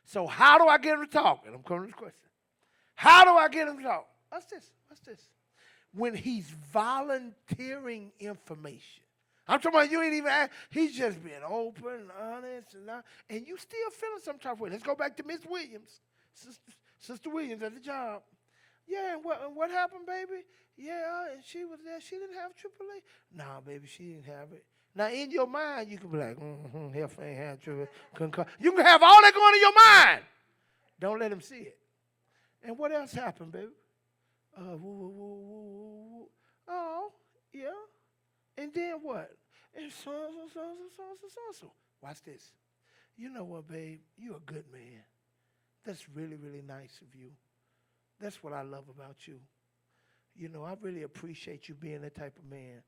So how do I get him to talk? And I'm coming to this question. How do I get him to talk? What's this? When he's volunteering information. I'm talking about you ain't even ask. He's just being open, honest, and you still feeling some type of way. Let's go back to Miss Williams, Sister Williams at the job. Yeah, and what happened, baby? Yeah, and she was there. She didn't have AAA. Nah, baby, she didn't have it. Now, in your mind, you can be like, Health ain't had AAA. You can have all that going in your mind. Don't let him see it. And what else happened, baby? Oh, yeah. And then what? And so. Watch this. You know what, babe? You're a good man. That's really, really nice of you. That's what I love about you. You know, I really appreciate you being that type of man.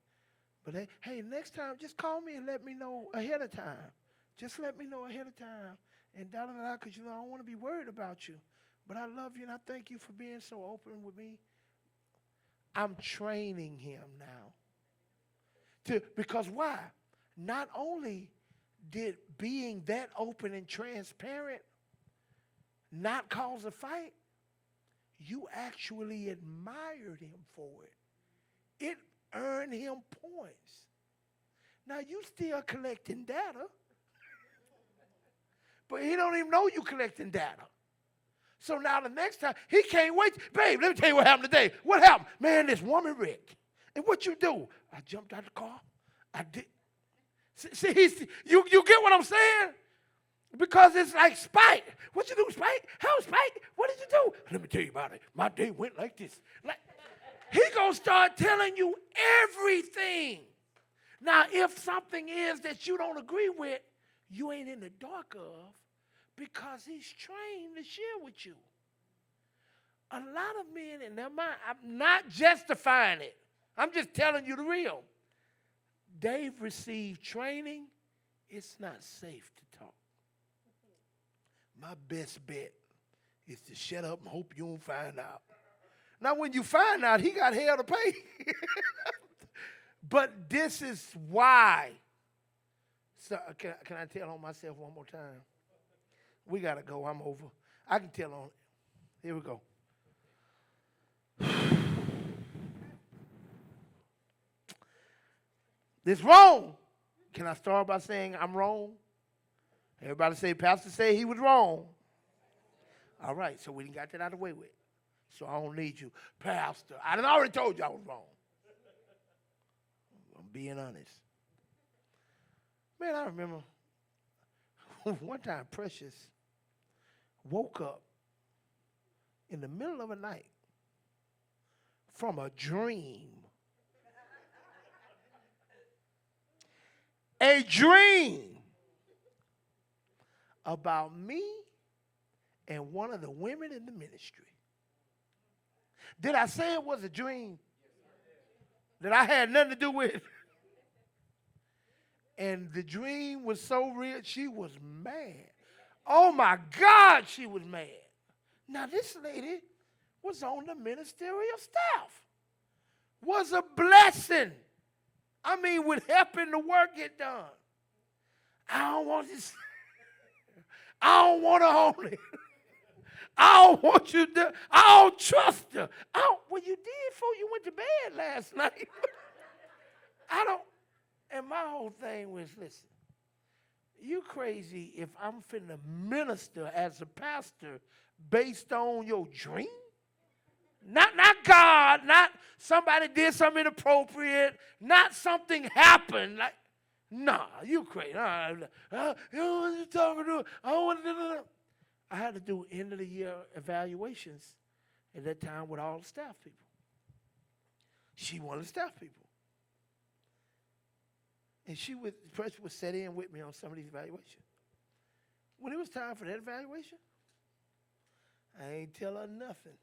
But hey, next time, just call me and let me know ahead of time. Just let me know ahead of time. And da-da-da, because, you know, I don't want to be worried about you. But I love you, and I thank you for being so open with me. I'm training him now. Because why? Not only did being that open and transparent not cause a fight, you actually admired him for it. It earned him points. Now, you still collecting data, but he don't even know you collecting data. So now the next time, he can't wait. Babe, let me tell you what happened today. What happened? Man, this woman wrecked. And what you do? I jumped out of the car. I did. See, you get what I'm saying? Because it's like Spike. What you do, Spike? How, Spike? What did you do? Let me tell you about it. My day went like this. He going to start telling you everything. Now, if something is that you don't agree with, you ain't in the dark of, because he's trained to share with you. A lot of men in their mind, I'm not justifying it. I'm just telling you the real. They've received training. It's not safe to talk. My best bet is to shut up and hope you don't find out. Now, when you find out, he got hell to pay. But this is why. So, can I tell on myself one more time? We got to go. I'm over. I can tell on Here we go. This wrong. Can I start by saying I'm wrong? Everybody say, Pastor say he was wrong. All right, so we didn't got that out of the way with. So I don't need you. Pastor, I done already told you I was wrong. I'm being honest. Man, I remember one time Precious woke up in the middle of the night from a dream. A dream about me and one of the women in the ministry. Did I say it was a dream that I had nothing to do with? And the dream was so real, she was mad. Oh my God, she was mad. Now this lady was on the ministerial staff. Was a blessing. I mean, with helping the work get done. I don't want this. I don't want to own it. I don't want you to. I don't trust her. Well, you did before you went to bed last night. I don't. And my whole thing was, listen, you crazy if I'm finna minister as a pastor based on your dream? Not God, not somebody did something inappropriate, not something happened. Like, nah, you crazy. You know what you talking to? I had to do end of the year evaluations at that time with all the staff people. She wanted staff people. And the person would sit in with me on some of these evaluations. When it was time for that evaluation, I ain't tell her nothing.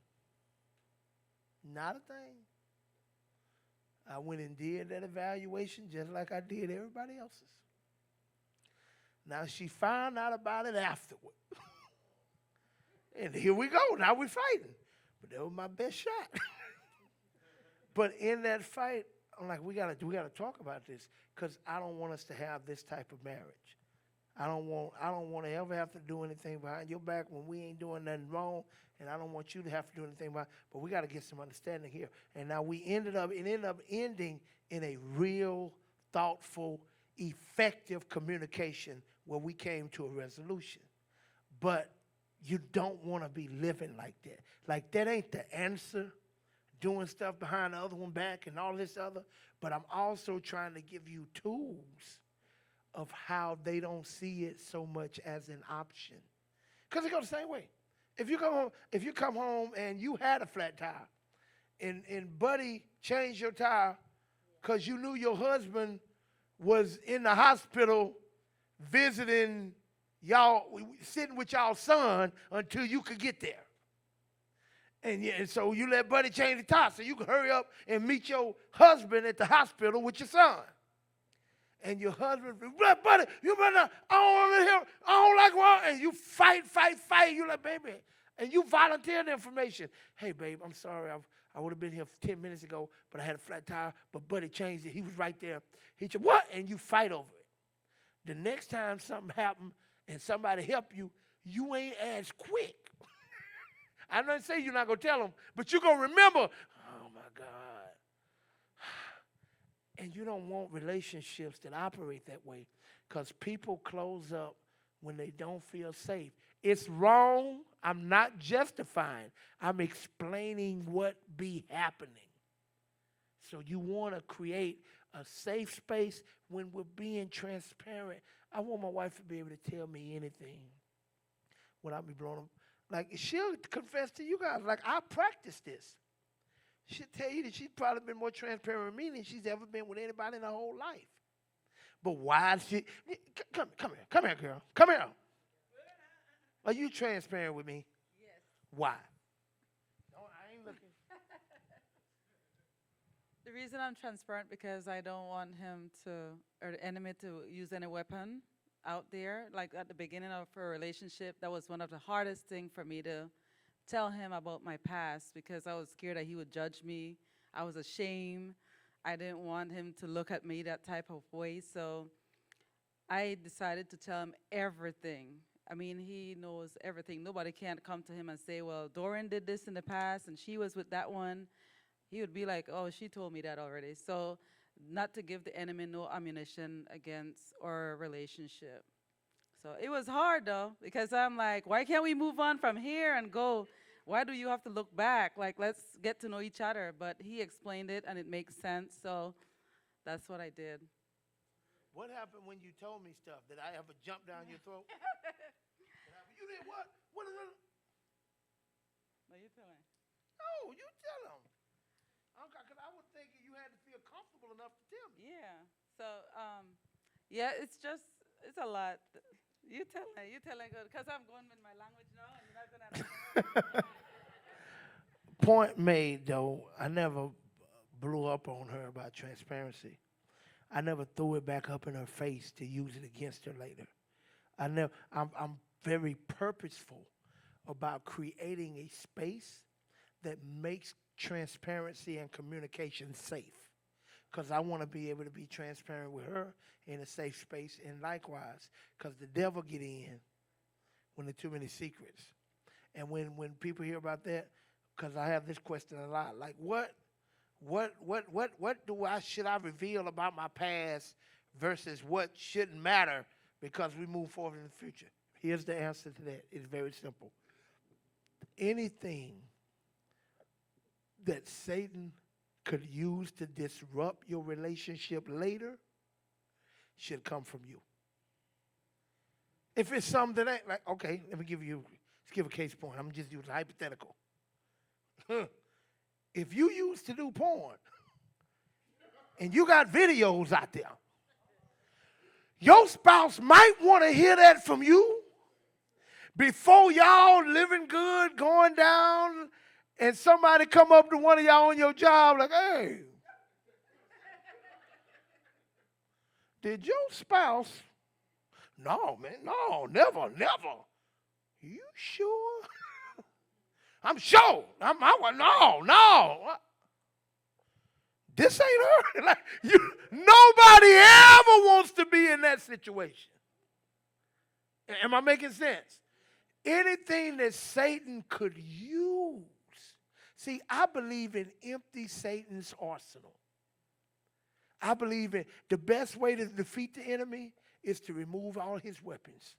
Not a thing. I went and did that evaluation just like I did everybody else's. Now she found out about it afterward. And here we go. Now we're fighting. But that was my best shot. But in that fight, I'm like, we gotta talk about this because I don't want us to have this type of marriage. I don't want to ever have to do anything behind your back when we ain't doing nothing wrong, and I don't want you to have to do anything about it. But we got to get some understanding here. And now it ended up ending in a real, thoughtful, effective communication where we came to a resolution. But you don't want to be living like that. Like that ain't the answer. Doing stuff behind the other one back and all this other. But I'm also trying to give you tools of how they don't see it so much as an option. Because it goes the same way. If you come home and you had a flat tire and Buddy changed your tire because you knew your husband was in the hospital visiting y'all, sitting with y'all's son until you could get there. And so you let Buddy change the tire so you can hurry up and meet your husband at the hospital with your son. And your husband, Buddy, you better, I don't want to hear, I don't like what, and you fight. You like, baby, and you volunteer the information. Hey, babe, I'm sorry, I would have been here 10 minutes ago, but I had a flat tire, but Buddy changed it. He was right there. He said, what? And you fight over it. The next time something happened and somebody help you, you ain't as quick. I'm not saying you're not going to tell them, but you're going to remember, oh, my God. And you don't want relationships that operate that way because people close up when they don't feel safe. It's wrong. I'm not justifying. I'm explaining what be happening. So you want to create a safe space when we're being transparent. I want my wife to be able to tell me anything without me blowing up. Like, she'll confess to you guys, like, I practice this. She'll tell you that she's probably been more transparent with me than she's ever been with anybody in her whole life. But why she, come here, girl. Come here. Are you transparent with me? Yes. Why? No, I ain't looking. The reason I'm transparent because I don't want him to, or the enemy to use any weapon out there. Like at the beginning of a relationship, that was one of the hardest things for me to tell him about my past because I was scared that he would judge me. I was ashamed. I didn't want him to look at me that type of way. So I decided to tell him everything. I mean, he knows everything. Nobody can't come to him and say, well, Doran did this in the past and she was with that one. He would be like, oh, she told me that already. So, not to give the enemy no ammunition against our relationship. So, it was hard though, because I'm like, why can't we move on from here and go? Why do you have to look back? Like, let's get to know each other. But he explained it and it makes sense. So, that's what I did. What happened when you told me stuff? Did I ever jump down your throat? You did what? What is it? No, you tell me. No, you tell them. Because I was thinking you had to feel comfortable enough to tell me. Yeah. So, yeah, it's a lot. You tell me, because I'm going with my language now, and you're not going to understand. Point made, though, I never blew up on her about transparency. I never threw it back up in her face to use it against her later. I'm very purposeful about creating a space that makes transparency and communication safe. Because I want to be able to be transparent with her in a safe space, and likewise, because the devil get in when there are too many secrets. And when people hear about that, because I have this question a lot, like what should I reveal about my past versus what shouldn't matter because we move forward in the future? Here's the answer to that. It's very simple. Anything that Satan could use to disrupt your relationship later should come from you. If it's something that ain't like, okay, let's give a case point. I'm just using hypothetical. If you used to do porn and you got videos out there, your spouse might want to hear that from you before y'all living good, going down, and somebody come up to one of y'all on your job like, hey, did your spouse? No, man, no, never. You sure? I'm sure. No. This ain't her. Like, nobody ever wants to be in that situation. Am I making sense? Anything that Satan could use. See, I believe in empty Satan's arsenal. I believe in the best way to defeat the enemy is to remove all his weapons.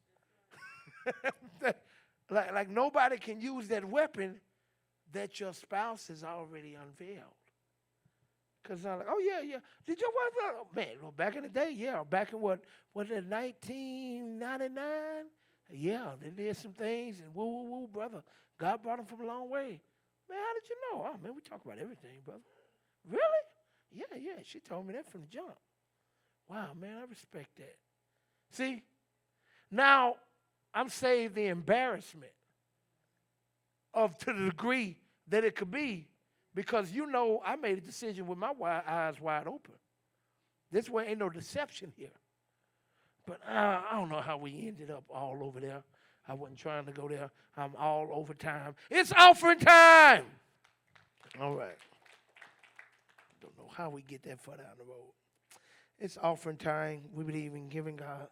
Like nobody can use that weapon that your spouse has already unveiled. Because I'm like, oh, yeah. Did your wife? Oh, man, well, back in the day, yeah. Back in what was it, 1999? Yeah, they did some things, and woo, brother. God brought them from a long way. Man, how did you know? Oh, man, we talk about everything, brother. Really? Yeah. She told me that from the jump. Wow, man, I respect that. See? Now, I'm saying the embarrassment of to the degree that it could be, because I made a decision with my eyes wide open. This way ain't no deception here. But I don't know how we ended up all over there. I wasn't trying to go there. I'm all over time. It's offering time. All right. Don't know how we get that far down the road. It's offering time. We believe in giving God.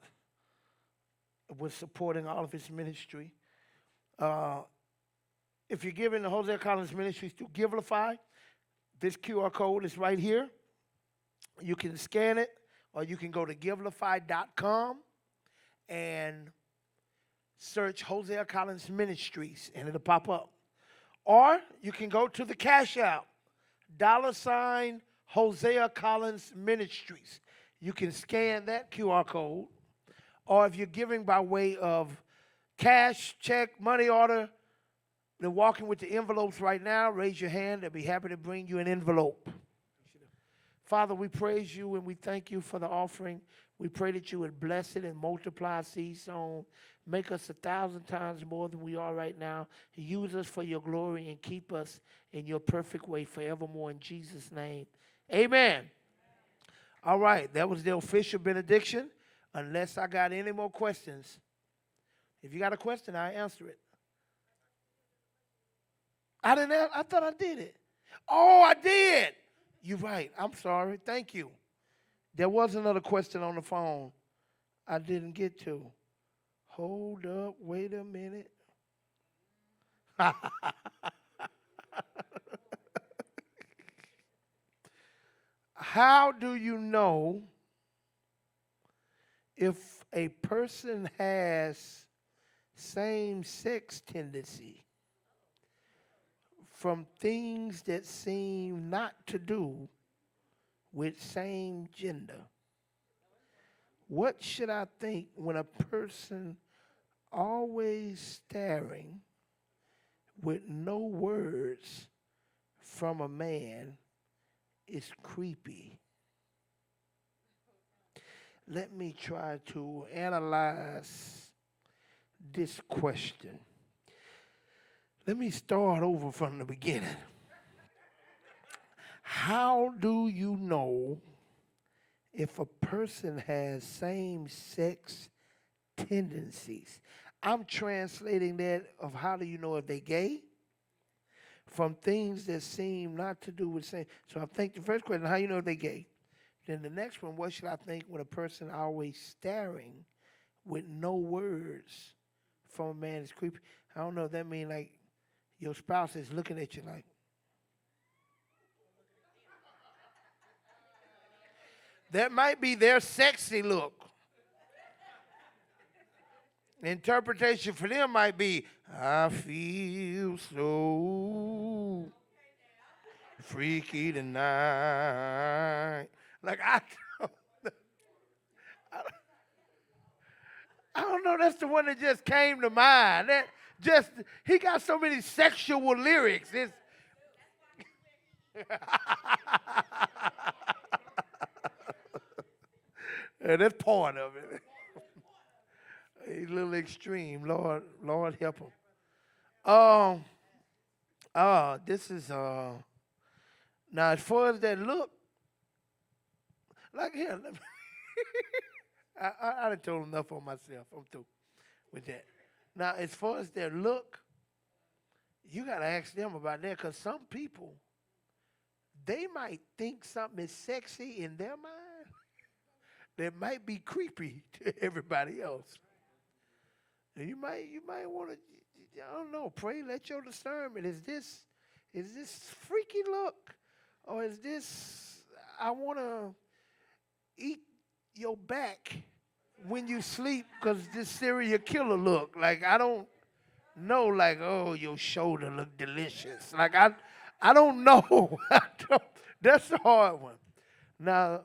We're supporting all of his ministry. If you're giving the Hosea Collins Ministries through Givelify, this QR code is right here. You can scan it, or you can go to givelify.com and search Hosea Collins Ministries, and it'll pop up. Or you can go to the Cash App, $ Hosea Collins Ministries. You can scan that QR code. Or if you're giving by way of cash, check, money order, they're walking with the envelopes right now. Raise your hand. They'll be happy to bring you an envelope. Father, we praise you and we thank you for the offering. We pray that you would bless it and multiply seed sown. Make us 1,000 times more than we are right now. Use us for your glory and keep us in your perfect way forevermore in Jesus' name. Amen. All right, that was the official benediction. Unless I got any more questions. If you got a question, I answer it. I thought I did it. Oh, I did. You're right. I'm sorry. Thank you. There was another question on the phone I didn't get to. Hold up, wait a minute. How do you know if a person has same sex tendency from things that seem not to do with same gender? What should I think when a person always staring with no words from a man is creepy? Let me try to analyze this question. Let me start over from the beginning. How do you know if a person has same sex tendencies? I'm translating that of how do you know if they gay from things that seem not to do with same. So I think the first question, how you know if they gay? Then the next one, what should I think when a person always staring with no words from a man is creepy? I don't know if that means like your spouse is looking at you like. That might be their sexy look. Interpretation for them might be, I feel so freaky tonight. Like don't, I don't know. That's the one that just came to mind. That just he got so many sexual lyrics. It's and that's part of it. He's a little extreme. Lord help him. Um. This is now as far as that look, like here, let me, I done told enough on myself. I'm through with that. Now as far as their look, you gotta ask them about that because some people they might think something is sexy in their mind that might be creepy to everybody else. And you might want to, I don't know, pray, let your discernment. Is this freaky look? Or is this I wanna eat your back when you sleep because this serial killer look? Like I don't know, like, oh, your shoulder look delicious. Like I don't know. That's the hard one. Now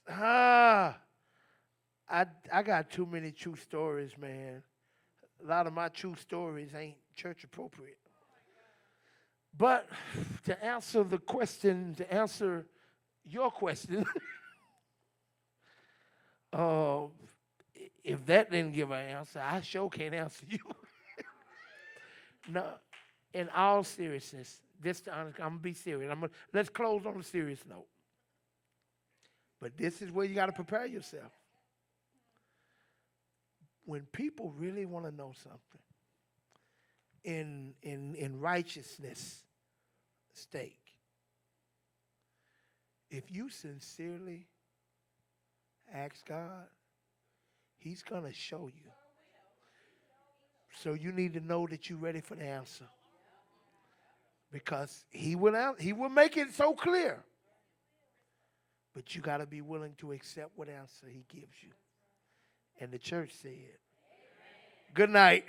I got too many true stories, man. A lot of my true stories ain't church appropriate. But to answer the question, to answer your question, uh, if that didn't give an answer, I sure can't answer you. No, in all seriousness, I'm gonna be serious. Let's close on a serious note. But this is where you got to prepare yourself. When people really want to know something in righteousness stake, if you sincerely ask God, He's gonna show you. So you need to know that you're ready for the answer. Because he will make it so clear. But you gotta be willing to accept what answer he gives you. And the church said, good night.